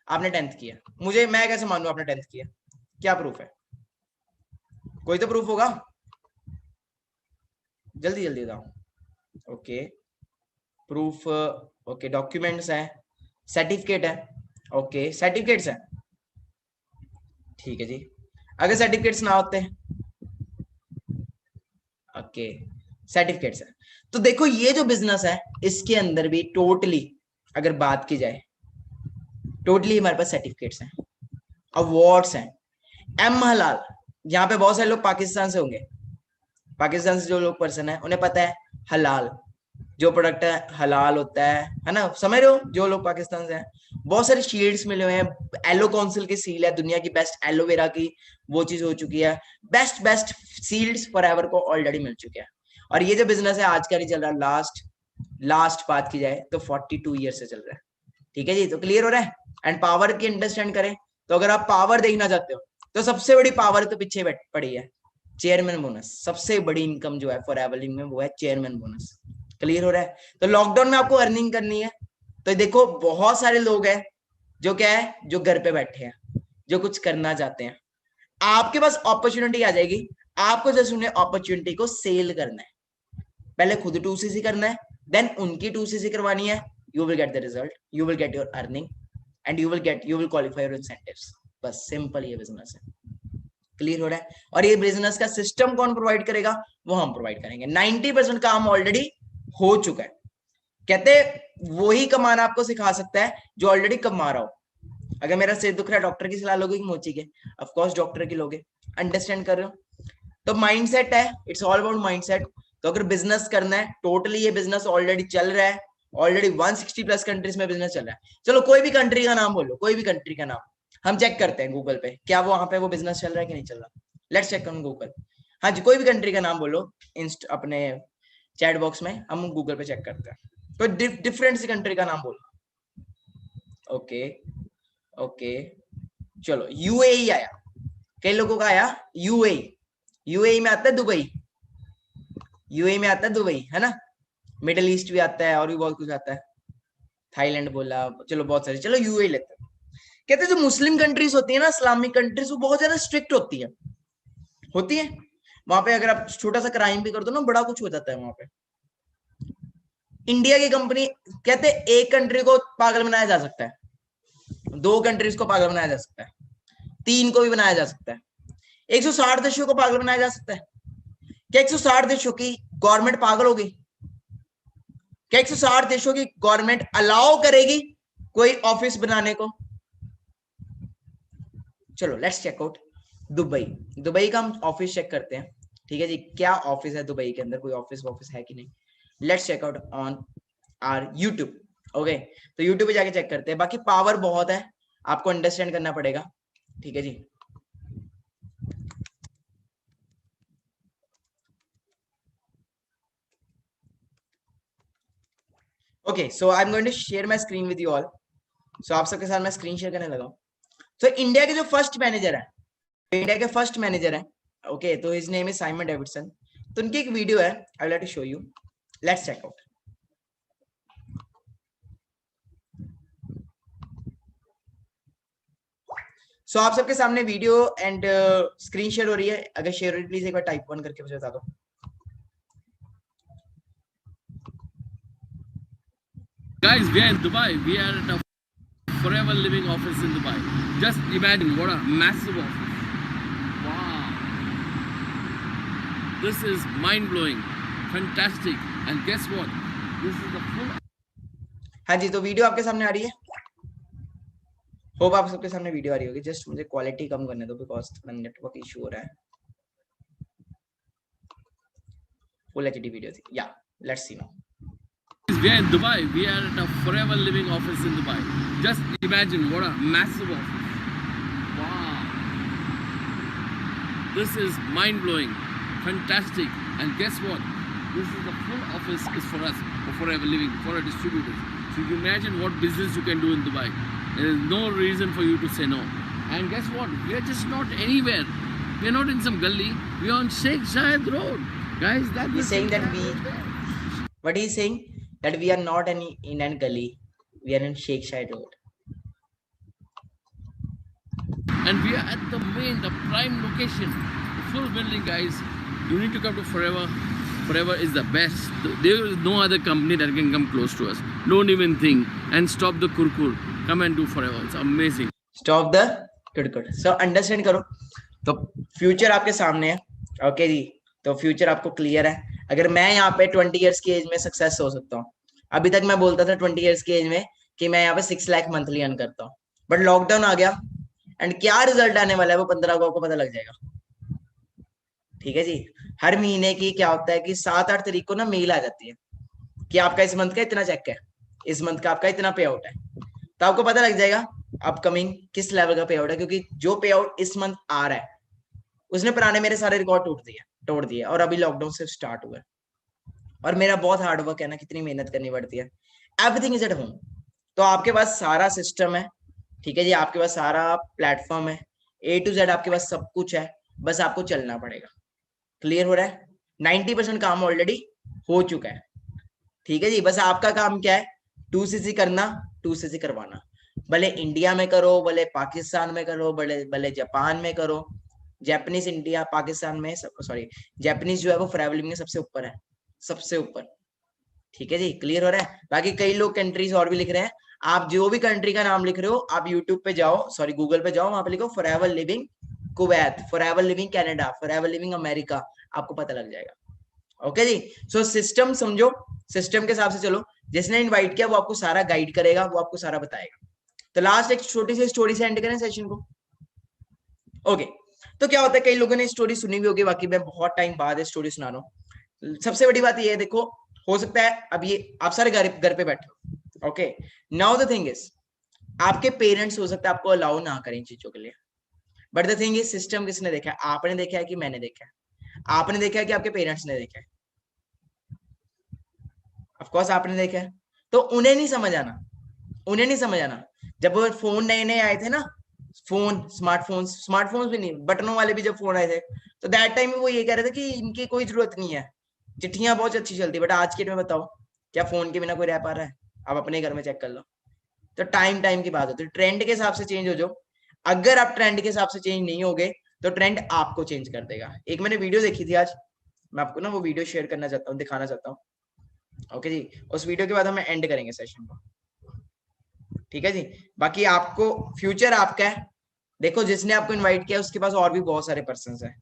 आपने 10th किया? मुझे, मैं कैसे मान लूं आपने 10th किया? क्या प्रूफ है? कोई तो प्रूफ होगा, जल्दी जल्दी बताओ। ओके, प्रूफ, ओके, डॉक्यूमेंट्स है, सर्टिफिकेट है, ओके, सर्टिफिकेट्स है, ठीक है जी। अगर सर्टिफिकेट्स ना होते, ओके, सर्टिफिकेट्स है, तो देखो ये जो बिजनेस है इसके अंदर भी टोटली अगर बात की जाए, टोटली हमारे पास सर्टिफिकेट्स हैं, अवार्ड्स हैं, एम हलाल। यहाँ पे बहुत सारे लोग पाकिस्तान से होंगे, पाकिस्तान से जो लोग पर्सन है उन्हें पता है हलाल, जो प्रोडक्ट है हलाल होता है ना, समझ रहे हो? जो लोग पाकिस्तान से हैं, बहुत सारे शील्ड्स मिले हुए हैं, एलो काउंसिल की सील है, दुनिया की बेस्ट एलोवेरा की वो चीज हो चुकी है, बेस्ट बेस्ट सील्ड्स फॉरएवर को ऑलरेडी मिल चुके हैं। और ये जो बिजनेस है आज का नहीं चल रहा, लास्ट बात की जाए तो 42 ईयर से चल रहा है, ठीक है जी। तो क्लियर हो रहा है। एंड पावर की अंडरस्टैंड करें तो, अगर आप पावर देखना चाहते हो तो सबसे बड़ी पावर तो पीछे पड़ी है, चेयरमैन बोनस। सबसे बड़ी इनकम जो है फॉरएवर में वो है चेयरमैन बोनस, क्लियर हो रहा है। तो लॉकडाउन में आपको अर्निंग करनी है, तो देखो बहुत सारे लोग हैं जो क्या है, जो घर पे बैठे हैं, जो कुछ करना चाहते हैं, आपके पास अपॉर्चुनिटी आ जाएगी, आपको जैसे उन्हें अपॉर्चुनिटी को सेल करना है, पहले खुद 2cc करना है, देन उनकी 2cc करवानी है, you will get the result, you will get your earning and you will qualify your incentives. बस सिंपल ये बिजनेस है, क्लियर हो रहा है। और ये बिजनेस का सिस्टम कौन प्रोवाइड करेगा? वो हम प्रोवाइड करेंगे। 90% काम ऑलरेडी हो चुका है, कहते वही कमाना आपको सिखा सकता है जो ऑलरेडी कमा रहा हो। अगर मेरा सिर दुख रहा है, डॉक्टर की सलाह लोगे कि मोची के? ऑफ कोर्स डॉक्टर की लोगे, अंडरस्टैंड कर रहे हो? तो माइंडसेट है, इट्स ऑल अबाउट माइंडसेट। तो अगर बिजनेस करना है, टोटली ये बिजनेस ऑलरेडी चल रहा है, ऑलरेडी 160 प्लस कंट्रीज में बिजनेस चल रहा है। चलो कोई भी कंट्री का नाम बोलो, कोई भी कंट्री का नाम, हम चेक करते हैं गूगल पे, क्या वो वहां पे वो बिजनेस चल रहा है कि नहीं चल रहा। Let's check on Google. हाँ जी, कोई भी कंट्री का नाम बोलो अपने चैट बॉक्स में, हम गूगल पे चेक करते हैं। तो डिफरेंट सी कंट्री का नाम बोलो। ओके ओके, चलो यूएई आया, कई लोगों का आया यूएई। यूएई में आता है दुबई, यूएई में आता है दुबई, है ना? मिडिल ईस्ट भी आता है और भी बहुत कुछ आता है, थाईलैंड बोला, चलो बहुत सारे, चलो यूएई लेते हैं। कहते हैं जो मुस्लिम कंट्रीज होती है ना, इस्लामिक कंट्रीज, वो बहुत ज्यादा स्ट्रिक्ट होती है वहां पे। अगर आप छोटा सा क्राइम भी कर दो ना, बड़ा कुछ हो जाता है वहां पे। इंडिया की कंपनी कहते हैं एक कंट्री को पागल बनाया जा सकता है, 2 कंट्रीज को पागल बनाया जा सकता है, 3 को भी बनाया जा सकता है, 160 देशों को पागल बनाया जा सकता है। क्या 160 देशों की गवर्नमेंट पागल होगी? क्या 160 देशों की गवर्नमेंट अलाउ करेगी कोई ऑफिस बनाने को? चलो लेट्स चेक आउट दुबई का हम ऑफिस चेक करते हैं, ठीक है जी। क्या ऑफिस है दुबई के अंदर, कोई ऑफिस है कि नहीं? Let's check out on our YouTube. Okay, तो यूट्यूब पे जाके चेक करते हैं। बाकी पावर बहुत है, आपको अंडरस्टैंड करना पड़ेगा, ठीक है जी। Okay, so I am going to share my screen with you all. So आप सबके साथ मैं स्क्रीन शेयर करने लगा हूं। तो इंडिया के जो फर्स्ट मैनेजर है, ओके, तो his name is Simon Davidson. तो उनकी एक वीडियो है, I will to show you, let's check out. So आप सबके सामने वीडियो एंड स्क्रीन शेयर हो रही है। अगर शेयर हो रही है प्लीज एक बार टाइप 1 करके मुझे बता दो। Guys, we are in Dubai. We are at a forever living office in Dubai. Just imagine what a massive office. Wow. This is mind-blowing. Fantastic. And guess what? This is the full... हाँ जी, तो वीडियो आपके सामने आ रही है। होप आप सबके सामने वीडियो आ रही होगी। जस्ट मुझे क्वालिटी कम करने दो बिकॉज थोड़ा नेटवर्क इशू हो रहा है। फुल एचडी वीडियो थी। या let's see now. We are in Dubai. We are at a forever living office in Dubai. Just imagine what a massive office. Wow. This is mind-blowing. Fantastic. And guess what? This is the full office is for us, for forever living, for our distributors. So you imagine what business you can do in Dubai. There is no reason for you to say no. And guess what? We are just not anywhere. We are not in some gully. We are on Sheikh Zayed Road. Guys, that He's saying that what he's saying that we are not in an gully. We are in Sheikh Zayed Road. And we are at the prime location, the full building, guys. You need to come to Forever. Forever is the best. There is no other company that can come close to us. Don't even think. And stop the kurkur. Come and do Forever. It's amazing. Stop the kurkur. So understand करो। तो फ्यूचर आपके सामने है, ओके जी। तो फ्यूचर आपको क्लियर है। अगर मैं यहाँ पे 20 इयर्स की एज में सक्सेस हो सकता हूँ, अभी तक मैं बोलता था 20 इयर्स की एज में कि मैं यहाँ पे 6 लाख मंथली अर्न करता हूँ, बट लॉकडाउन आ गया एंड क्या रिजल्ट आने वाला है वो 15 को आपको पता लग जाएगा, ठीक है जी। हर महीने की क्या होता है कि 7-8 तारीख को ना मेल आ जाती है कि आपका इस मंथ का इतना चेक है, इस मंथ का आपका इतना पे आउट है। तो आपको पता लग जाएगा अपकमिंग किस लेवल का पे आउट है, क्योंकि जो पे आउट इस मंथ आ रहा है उसने पुराने मेरे सारे रिकॉर्ड तोड़ दिए और अभी लॉकडाउन से स्टार्ट हुआ है। और मेरा बहुत हार्ड वर्क है ना, कितनी मेहनत करनी पड़ती है। Everything is at home. तो आपके पास सारा सिस्टम है, ठीक है जी। आपके पास सारा प्लेटफॉर्म है, A to Z आपके पास सब कुछ है, बस आपको चलना पड़ेगा। क्लियर हो रहा है? 90% काम ऑलरेडी हो चुका है, ठीक है जी। बस आपका काम क्या है? 2cc करना, 2cc करवाना। भले इंडिया में करो, भले पाकिस्तान में करो, भले जापान में करो। जापानीज इंडिया पाकिस्तान में, सॉरी जापानीज जो है वो फोrever living में सबसे ऊपर है, सबसे ऊपर, ठीक है जी। क्लियर हो रहा है? बाकी कई लोग कंट्रीज और भी लिख रहे हैं। आप जो भी कंट्री का नाम लिख रहे हो, आप यूट्यूब पे जाओ, सॉरी गूगल पे जाओ, वहां पे लिखो forever living Kuwait, forever living Canada, forever living America, आपको पता लग जाएगा। ओके जी। सो सिस्टम समझो, सिस्टम के हिसाब से चलो। जिसने इनवाइट किया वो आपको सारा गाइड करेगा, वो आपको सारा बताएगा। तो लास्ट एक छोटी सी स्टोरी से एंड करें सेशन को। ओके, तो क्या होता है, कई लोगों ने स्टोरी सुनी भी होगी, बाकी मैं बहुत टाइम बाद स्टोरी सुना रहा हूँ। सबसे बड़ी बात ये है, देखो हो सकता है अब ये आप सारे घर पे बैठे हो, okay. Now the thing is, आपके पेरेंट्स हो सकता है आपको अलाउ ना करें इन चीजों के लिए, but the thing is system किसने देखा है? आपने देखा है कि मैंने देखा है? आपने देखा है कि आपके पेरेंट्स ने देखा है? ऑफ कोर्स आपने देखा है। तो उन्हें नहीं समझ आना, जब वो फोन नए आए थे ना, फोन स्मार्टफोन्स भी नहीं, बटनों वाले भी जब फोन आए थे, तो दैट टाइम में वो ये कह रहे थे कि इनकी कोई जरूरत नहीं है, चिट्ठियां बहुत अच्छी चलती। बट आज के डेट में बताओ, क्या फोन के बिना कोई रह पा रहा है? आप अपने घर में चेक कर लो। तो टाइम की बात होती है, ट्रेंड के हिसाब से चेंज हो जाओ। अगर आप ट्रेंड के हिसाब से चेंज नहीं होगे तो ट्रेंड आपको चेंज कर देगा। एक मैंने वीडियो देखी थी आज, मैं आपको ना वो वीडियो शेयर करना चाहता हूँ, दिखाना चाहता हूँ। ओके जी, उस वीडियो के बाद हम एंड करेंगे सेशन को, ठीक है जी। बाकी आपको फ्यूचर आपका है। देखो जिसने आपको इनवाइट किया उसके पास और भी बहुत सारे पर्सन हैं,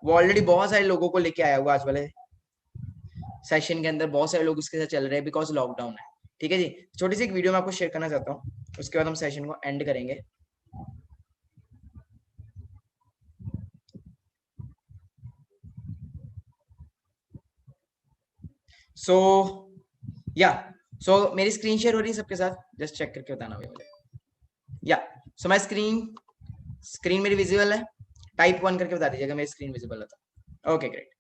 वो ऑलरेडी बहुत सारे लोगों को लेके आया हुआ आज वाले सेशन के अंदर, बहुत सारे लोग उसके साथ चल रहे हैं बिकॉज लॉकडाउन है, ठीक है जी। छोटी सी एक वीडियो मैं आपको शेयर करना चाहता हूँ, उसके बाद हम सेशन को एंड करेंगे। सो मेरी स्क्रीन शेयर हो रही है सबके साथ, जस्ट चेक करके बताना भाई मुझे। सो माय स्क्रीन मेरी विजिबल है? टाइप 1 करके बता दीजिएगा मेरी स्क्रीन विजिबल है तो। ओके ग्रेट,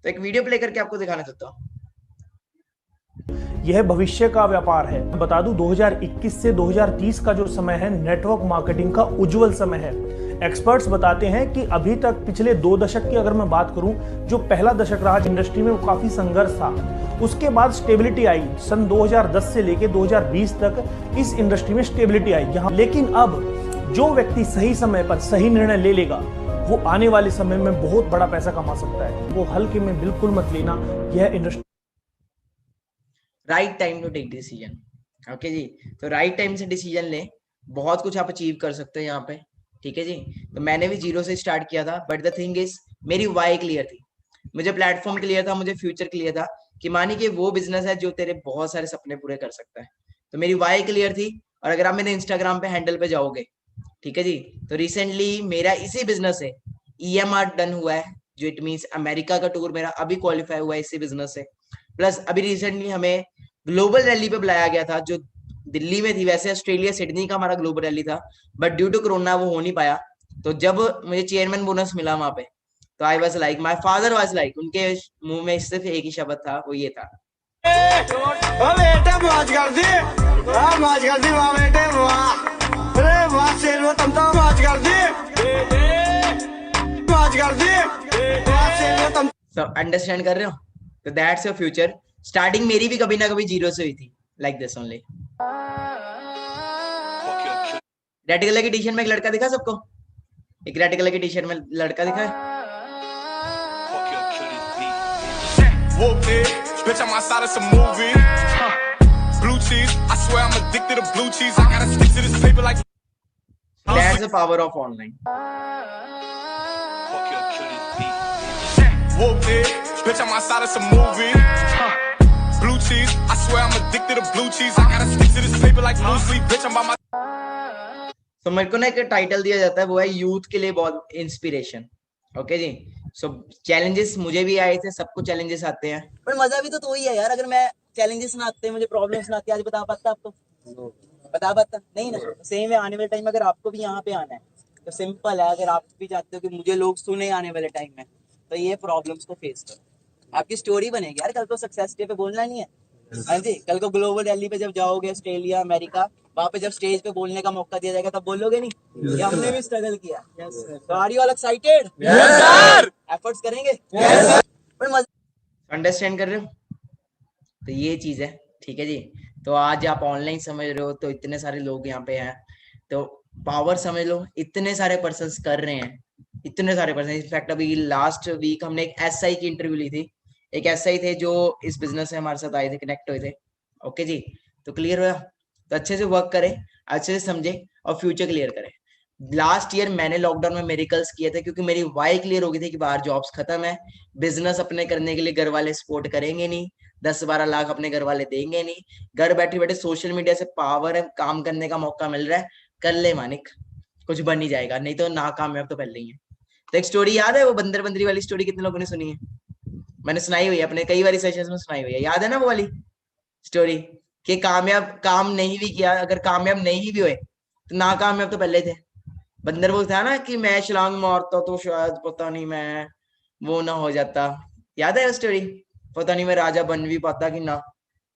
तो एक वीडियो प्ले करके आपको दिखाना चाहता हूँ। यह भविष्य का व्यापार है। बता दूं 2021 से 2030 का जो समय है नेटवर्क मार्केटिंग का उज्जवल समय है। एक्सपर्ट्स बताते हैं कि अभी तक पिछले 2 दशक की अगर मैं बात करूं, जो पहला दशक रहा इंडस्ट्री में वो काफी संघर्ष था, उसके बाद स्टेबिलिटी आई। सन 2010 से लेके 2020 तक इस इंडस्ट्री में स्टेबिलिटी आई यहाँ। लेकिन अब जो व्यक्ति सही समय पर सही निर्णय ले लेगा वो आने वाले समय में बहुत बड़ा पैसा कमा सकता है। वो हल्के में बिल्कुल मत लेना यह industry. Right time to take decision. Okay जी, तो राइट टाइम से डिसीजन लें, बहुत कुछ आप अचीव कर सकते हैं यहाँ पे, ठीक है जी। तो मैंने भी 0 से स्टार्ट किया था, बट द थिंग इज मेरी वाई क्लियर थी, मुझे प्लेटफॉर्म क्लियर था, मुझे फ्यूचर क्लियर था कि मानी कि वो बिजनेस है जो तेरे बहुत सारे सपने पूरे कर सकता है। तो मेरी वाई क्लियर थी। और अगर आप मेरे इंस्टाग्राम पे हैंडल पे जाओगे, ठीक है जी, तो रिसेंटली मेरा इसी बिजनेस से EMR डन हुआ है, जो इट मीन्स अमेरिका का टूर मेरा अभी क्वालिफाई हुआ है इसी बिजनेस से। प्लस अभी रिसेंटली हमें ग्लोबल रैली पे बुलाया गया था जो दिल्ली में थी, वैसे ऑस्ट्रेलिया सिडनी का हमारा ग्लोबल रैली था, बट ड्यू टू कोरोना वो हो नहीं पाया। तो जब मुझे चेयरमैन बोनस मिला वहां पे, तो I was like, my father was like, उनके मुंह में सिर्फ एक ही शब्द था, वो ये था, बेटे मौज कर दी, मौज कर दी वाह बेटे वाह, अरे वाह शेरो तुम तो मौज कर दी, मौज कर दी, वाह शेरो तुम। सब अंडरस्टैंड कर रहे हो? तो दैट्स योर फ्यूचर। स्टार्टिंग मेरी भी कभी ना कभी 0 से हुई थी, like this only. Red colour की टी शर्ट में एक लड़का दिखा सबको? एक रेड कलर की टी शर्ट में लड़का दिखा है? Bitch, I'm outside of some movie. Blue cheese, I swear I'm addicted to blue cheese. I gotta stick to this paper like. That's the power of online. Bitch, I'm outside of some movie. Blue cheese, I swear I'm addicted to blue cheese. I gotta stick to this paper like blue sleep. Bitch, I'm by my. तो मेरे को ना एक टाइटल दिया जाता है, वो है यूथ के लिए बहुत इंस्पिरेशन। ओके जी, सो चैलेंजेस मुझे भी आए थे, सबको चैलेंजेस आते हैं, पर मजा भी तो ही है यार। अगर मैं चैलेंजेस ना आते, मुझे प्रॉब्लम्स ना आती, आज बता पाता आपको? बता पाता नहीं ना। सेम है, आने वाले टाइम में अगर आपको भी यहाँ पे आना है तो सिंपल है। अगर आप भी चाहते हो कि मुझे लोग सुने आने वाले टाइम में, तो ये प्रॉब्लम्स को फेस करो, आपकी स्टोरी बनेगी यार। कल को सक्सेस डे पे बोलना नहीं है, हाँ जी। कल को ग्लोबल रैली पे जब जाओगे ऑस्ट्रेलिया अमेरिका, वहां पे जब स्टेज पे बोलने का मौका दिया जाएगा, तब बोलोगे नहीं कि हमने भी स्ट्रगल किया? तो are you all excited? Yes sir. Efforts करेंगे? Yes sir. पर अंडरस्टैंड कर रहे हो? तो ये चीज है, ठीक है जी। तो आज आप ऑनलाइन समझ रहे हो, तो इतने सारे लोग यहाँ पे हैं, तो पावर समझ लो, इतने सारे पर्सन्स कर रहे हैं, इतने सारे पर्सन। इनफैक्ट अभी लास्ट वीक हमने एक SI की इंटरव्यू ली थी, एक SI थे जो इस बिजनेस से हमारे साथ आए थे, कनेक्ट हुए थे। ओके जी, तो क्लियर हुआ? तो अच्छे से वर्क करें, अच्छे से समझे और फ्यूचर क्लियर करें। लास्ट ईयर मैंने लॉकडाउन में मेरिकल्स किए थे, क्योंकि मेरी वाई क्लियर हो गई थी कि बाहर जॉब्स खत्म है, बिजनेस अपने करने के लिए घर वाले सपोर्ट करेंगे नहीं, 10-12 लाख अपने घर वाले देंगे नहीं, घर बैठे बैठे सोशल मीडिया से पावर है, काम करने का मौका मिल रहा है, कर ले मानिक, कुछ बन ही जाएगा, नहीं तो नाकामयाब तो पहले ही है। तो एक स्टोरी याद है, वो बंदर बंदरी वाली स्टोरी, कितने लोगों ने सुनी है? मैंने सुनाई हुई है अपने कई बारी सेशंस में, सुनाई हुई है, याद है ना वो वाली स्टोरी कि कामयाब काम नहीं भी किया, अगर कामयाब नहीं भी हुए तो नाकामयाब तो पहले थे। बंदर बोलता है ना कि मैं छलांग मारता तो शायद पता नहीं मैं वो ना हो जाता, याद है स्टोरी? पता नहीं मैं राजा बन भी पाता कि ना।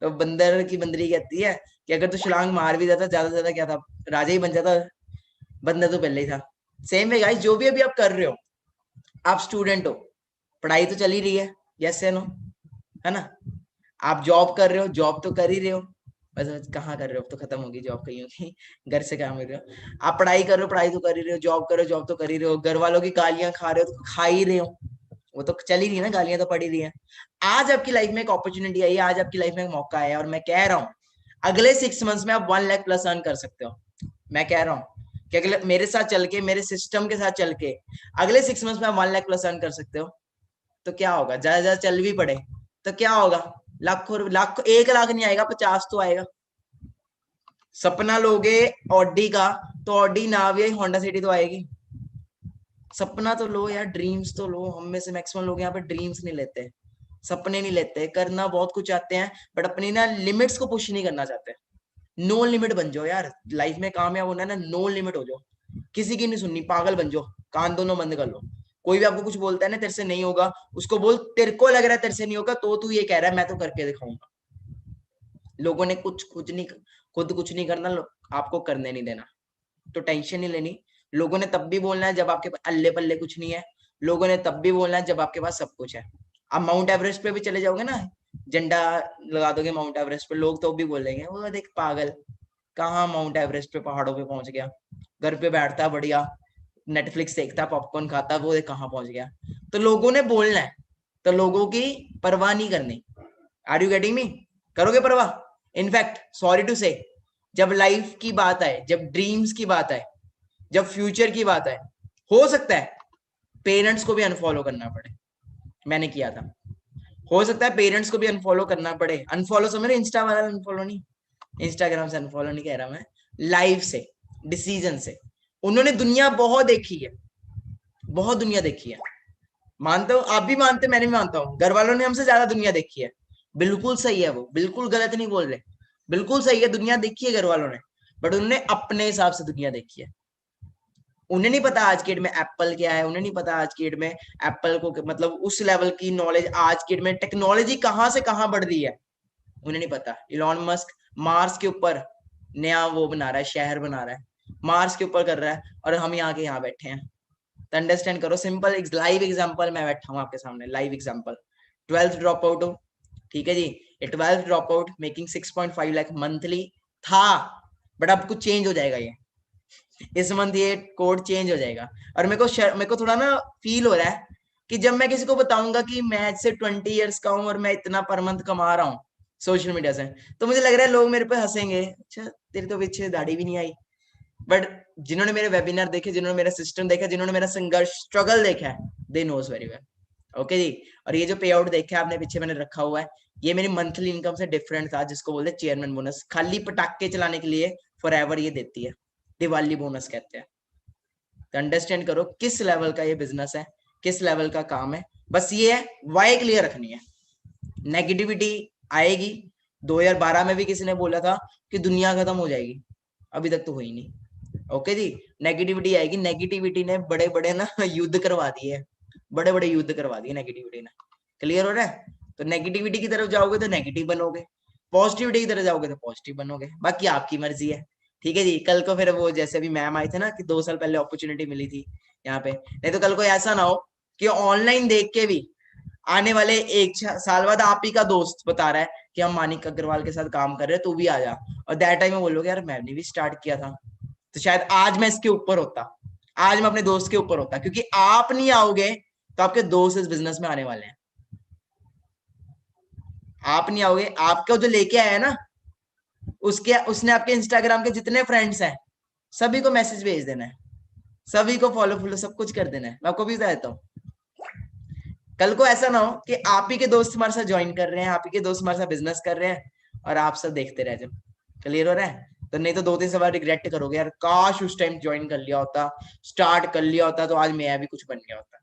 तो बंदर की बंदरी कहती है कि अगर तू छलांग मार भी जाता, ज्यादा से ज्यादा क्या था, राजा ही बन जाता, बंदर तो पहले ही था। सेम वे गाइस, जो भी अभी आप कर रहे हो, आप स्टूडेंट हो, पढ़ाई तो चल ही रही है, यस या नो, है ना? आप जॉब कर रहे हो, जॉब तो कर ही रहे हो, बस कहाँ कर रहे हो, अब तो खत्म होगी जॉब कहीं होगी, घर से काम कर रहे हो। आप पढ़ाई कर रहे हो, पढ़ाई तो कर ही रहे हो, जॉब कर रहे हो, जॉब तो कर ही रहे हो, घर वालों की गालियां खा रहे हो तो खा ही रहे हो, वो तो चल ही रही है ना, गालियां तो पड़ ही रही है। आज आपकी लाइफ में एक अपॉर्चुनिटी आई है, आज आपकी लाइफ में एक मौका है, और मैं कह रहा हूँ अगले 6 मंथ्स में आप 1 लाख प्लस अर्न कर सकते हो। मैं कह रहा हूँ कि अगले मेरे साथ चल के, मेरे सिस्टम के साथ चल के अगले 6 मंथ्स में आप 1 लाख प्लस अर्न कर सकते हो। तो क्या होगा, ज्यादा ज्यादा चल भी पड़े तो क्या होगा, लाखों लाख, 1 लाख नहीं आएगा, 50 तो आएगा। सपना लोगे ऑडी का तो ऑडी ना भी होंडा सिटी तो आएगी। सपना तो लो यार, ड्रीम्स तो लो। हम में से मैक्सिमम लोग यहाँ पे ड्रीम्स नहीं लेते, सपने नहीं लेते, करना बहुत कुछ चाहते हैं बट अपनी ना लिमिट्स को पुश नहीं करना चाहते। नो लिमिट बन जाओ यार, लाइफ में कामयाब होना है ना, नो लिमिट हो जाओ, किसी की नहीं सुननी, पागल बन जाओ, कान दोनों बंद कर लो। कोई भी आपको कुछ बोलता है ना तेरे से नहीं होगा, उसको बोल तेरे को लग रहा है तेरे से नहीं होगा तो तू ये कह रहा है मैं तो करके दिखाऊंगा। लोगों ने कुछ नहीं, खुद कुछ नहीं करना, आपको करने नहीं देना, तो टेंशन नहीं लेनी। लोगों ने तब भी बोलना है जब आपके पास अल्ले पल्ले कुछ नहीं है, लोगों ने तब भी बोलना है जब आपके पास सब कुछ है। आप माउंट एवरेस्ट पे भी चले जाओगे ना, झंडा लगा दोगे माउंट एवरेस्ट पे, लोग तो भी बोलेंगे वो देख पागल, कहाँ माउंट एवरेस्ट पे पहाड़ों पे पहुंच गया, घर पे बैठता बढ़िया नेटफ्लिक्स देखता पॉपकॉर्न खाता, वो देख कहाँ पहुंच गया। तो लोगों ने बोलना है, तो लोगों की परवाह नहीं करनी। Are you getting me? करोगे परवाह? इनफैक्ट सॉरी टू से, जब लाइफ की बात आए, जब ड्रीम्स की बात आए, जब फ्यूचर की बात आए, हो सकता है पेरेंट्स को भी अनफॉलो करना पड़े। मैंने किया था, हो सकता है पेरेंट्स को भी अनफॉलो करना पड़े। अनफॉलो समझ रहे, इंस्टा वाला अनफॉलो नहीं, इंस्टाग्राम से अनफॉलो नहीं कह रहा मैं, लाइफ से, डिसीजन से। उन्होंने दुनिया बहुत देखी है, बहुत दुनिया देखी है, मानता हूं, आप भी मानते, मैंने भी मानता हूँ, घर वालों ने हमसे ज्यादा दुनिया देखी है, बिल्कुल सही है, वो बिल्कुल गलत नहीं बोल रहे, बिल्कुल सही है, दुनिया देखी है घर वालों ने, बट उन्होंने अपने हिसाब से दुनिया देखी है। उन्हें नहीं पता आज की डेट में एप्पल क्या है, उन्हें नहीं पता आज की डेट में एप्पल को मतलब उस लेवल की नॉलेज, आज की डेट में टेक्नोलॉजी कहां से कहां बढ़ रही है, उन्हें नहीं पता। इलॉन मस्क मार्स के ऊपर नया वो बना रहा है, शहर बना रहा है, मार्स के ऊपर कर रहा है, और हम यहाँ के यहाँ बैठे हैं। तो अंडरस्टैंड करो, सिंपल लाइव एग्जांपल मैं बैठा हूँ आपके सामने, live example. 12th drop out हो, ठीक है जी, ये 12th drop out making 6.5 lakh monthly था, बट अब कुछ चेंज हो जाएगा, ये इस मंथ ये कोड चेंज हो जाएगा। और मेरे को थोड़ा ना फील हो रहा है कि जब मैं किसी को बताऊंगा कि मैं आज से 20 इयर्स का हूँ और मैं इतना पर मंथ कमा रहा हूँ सोशल मीडिया से, तो मुझे लग रहा है लोग मेरे पे हंसेंगे, अच्छा तेरे तो पीछे दाढ़ी भी नहीं आई। बट जिन्होंने मेरे वेबिनार देखे, जिन्होंने मेरा सिस्टम देखा, जिन्होंने मेरा संघर्ष स्ट्रगल देखा है, they knows very well. Okay जी, और ये जो पे आउट देखा है आपने पीछे मैंने रखा हुआ है, ये मेरी मंथली इनकम से डिफरेंट था, जिसको बोलते हैं चेयरमैन बोनस। खाली पटाखे चलाने के लिए फॉर एवर ये देती है, दिवाली बोनस कहते हैं। तो अंडरस्टैंड करो किस लेवल का ये बिजनेस है, किस लेवल का काम है। बस ये है वाई क्लियर रखनी है। नेगेटिविटी आएगी, 2012 में भी किसी ने बोला था कि दुनिया खत्म हो जाएगी, अभी तक तो हुई नहीं। ओके जी, नेगेटिविटी आएगी, नेगेटिविटी ने बड़े बड़े ना युद्ध करवा दिए, बड़े बड़े युद्ध करवा दिए नेगेटिविटी ने। क्लियर हो रहा है? तो नेगेटिविटी की तरफ जाओगे तो नेगेटिव बनोगे, पॉजिटिविटी की तरफ जाओगे तो पॉजिटिव बनोगे, बाकी आपकी मर्जी है। ठीक है जी, कल को फिर वो जैसे भी मैम आए थे ना कि 2 साल पहले अपॉर्चुनिटी मिली थी यहाँ पे, नहीं तो कल को ऐसा ना हो कि ऑनलाइन देख के भी आने वाले 1 साल बाद आप ही का दोस्त बता रहा है कि हम मानिक अग्रवाल के साथ काम कर रहे हैं, तू भी आ जा, और दैट टाइम में बोलोगे यार मैंने भी स्टार्ट किया था, तो शायद आज मैं इसके ऊपर होता, आज मैं अपने दोस्त के ऊपर होता, क्योंकि आप नहीं आओगे तो आपके दोस्त इस बिजनेस में आने वाले हैं। आप नहीं आओगे, आपका जो लेके आया है ना, उसने आपके इंस्टाग्राम के जितने फ्रेंड्स हैं सभी को मैसेज भेज देना है, सभी को फॉलो सब कुछ कर देना है। मैं आपको भी बता देता हूँ, कल को ऐसा ना हो कि आप ही के दोस्त हमारे साथ ज्वाइन कर रहे हैं, आप ही के दोस्त हमारे साथ बिजनेस कर रहे हैं और आप सब देखते रह जाओ। क्लियर हो रहा है? तो नहीं तो 2-3 सवाल रिग्रेट करोगे, यार काश उस टाइम ज्वाइन कर लिया होता, स्टार्ट कर लिया होता, तो आज मैं भी कुछ बन गया होता।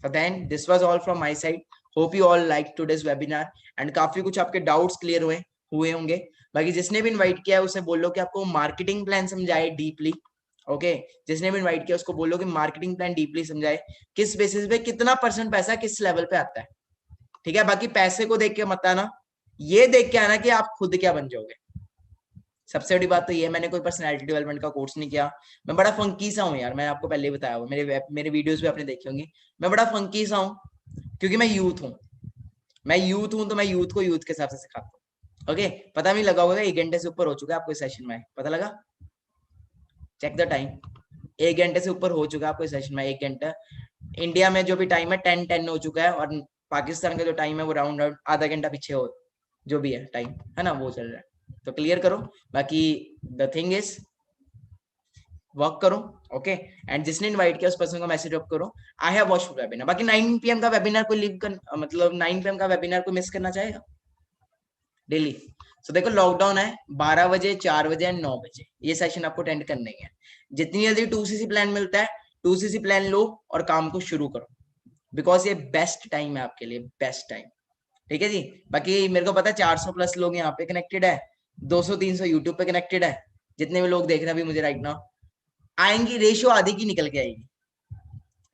So then this was all from my side. Hope you all liked today's webinar and काफी कुछ आपके डाउट्स क्लियर हुए होंगे। बाकी जिसने भी इनवाइट किया है उसे बोलो कि आपको मार्केटिंग प्लान समझाए डीपली। ओके, जिसने भी इनवाइट किया उसको बोलो कि मार्केटिंग प्लान डीपली समझाए, किस बेसिस पे कितना % पैसा किस लेवल पे आता है। ठीक है, बाकी पैसे को देख के मत आना, ये देख के आना कि आप खुद क्या बन जाओगे। सबसे बड़ी बात तो ये, मैंने कोई पर्सनालिटी डेवलपमेंट का कोर्स नहीं किया, मैं बड़ा फंकी सा हूँ यार, मैंने आपको पहले ही बताया हुआ, मेरे वीडियोस भी आपने देखी होंगी, मैं बड़ा फंकी सा हूँ क्योंकि मैं यूथ हूँ। मैं यूथ हूं तो मैं यूथ को यूथ के हिसाब से सिखाता हूँ। ओके, पता नहीं लगा होगा 1 घंटे से ऊपर हो चुका है आपको सेशन में, पता लगा? चेक द टाइम, 1 घंटे से ऊपर हो चुका है आपको सेशन में, 1 घंटा। इंडिया में जो भी टाइम है 10:10 हो चुका है, और पाकिस्तान का जो टाइम है वो राउंड आधा घंटा पीछे हो, जो भी है टाइम है ना, वो चल रहा है। तो क्लियर करो, बाकी द थिंग इज वर्क करो। ओके, एंड जिसने इनवाइट किया उस पर्सन को मैसेज ड्रॉप करो, आई हैव वॉच्ड वेबिनार। बाकी 9 PM का वेबिनार को लीव कर, मतलब 9 PM का वेबिनार को मिस करना चाहेगा डेली? सो देखो लॉकडाउन है, 12 बजे, 4 बजे एंड 9 बजे ये सेशन आपको अटेंड करने हैं। जितनी जल्दी 2CC प्लान मिलता है 2CC प्लान लो और काम को शुरू करो, बिकॉज ये बेस्ट टाइम है आपके लिए, बेस्ट टाइम। ठीक है जी, बाकी मेरे को पता है 400+ लोग यहाँ पे कनेक्टेड है, 200-300 यूट्यूब पे कनेक्टेड है, जितने भी लोग देख रहे हैं अभी मुझे राइट नाउ, आएंगी रेशियो आधी की निकल के आएगी,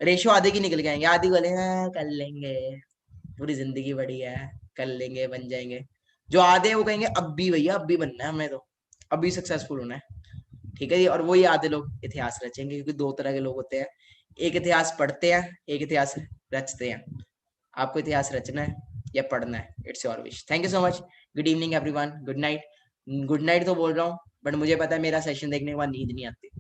रेशियो आधे की निकल के आएंगे। आधी वाले हैं कर लेंगे, पूरी जिंदगी बड़ी है, कर लेंगे, बन जाएंगे। जो आधे वो कहेंगे अब भी भैया, अब भी बनना है हमें, तो अभी सक्सेसफुल होना है। ठीक है जी, और वही आधे लोग इतिहास रचेंगे, क्योंकि 2 तरह के लोग होते हैं, एक इतिहास पढ़ते हैं, एक इतिहास रचते हैं। आपको इतिहास रचना है या पढ़ना है, it's your wish. Thank you so much, good evening everyone, good night. Good night तो बोल रहा हूँ, बट मुझे पता है मेरा सेशन देखने के बाद नींद नहीं आती,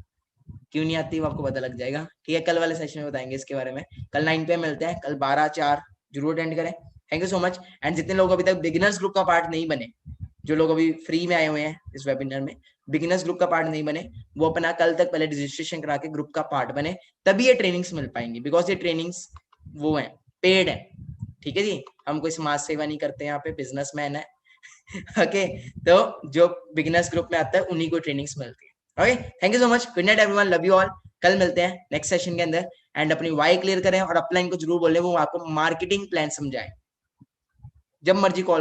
क्यों नहीं आती वो आपको पता लग जाएगा। ठीक है, कल वाले सेशन में बताएंगे इसके बारे में, कल 9 PM मिलते हैं, कल 12-4 जरूर अटेंड करें। Thank you so much. And जितने लोग अभी तक बिगिनर्स ग्रुप का पार्ट नहीं बने, जो लोग अभी फ्री में आए हुए हैं इस वेबिनार में, बिगिनर्स ग्रुप का पार्ट नहीं बने, वो अपना कल तक पहले रजिस्ट्रेशन करा के ग्रुप का पार्ट बने, तभी ये ट्रेनिंग्स मिल पाएंगी, बिकॉज ये ट्रेनिंग्स वो है पेड है। ठीक है जी, हम कोई समाज सेवा नहीं करते, यहाँ पे बिजनेसमैन है। ओके, तो जो बिगिनर्स ग्रुप में आता है उन्हीं को ट्रेनिंग्स मिलती है। Okay, thank you so much, good night everyone, love you all. कल मिलते हैं नेक्स्ट सेशन के अंदर, एंड अपनी वाई क्लियर करें और अपलाइन को जरूर बोले, वो आपको मार्केटिंग प्लान समझाए। जब मर्जी कॉल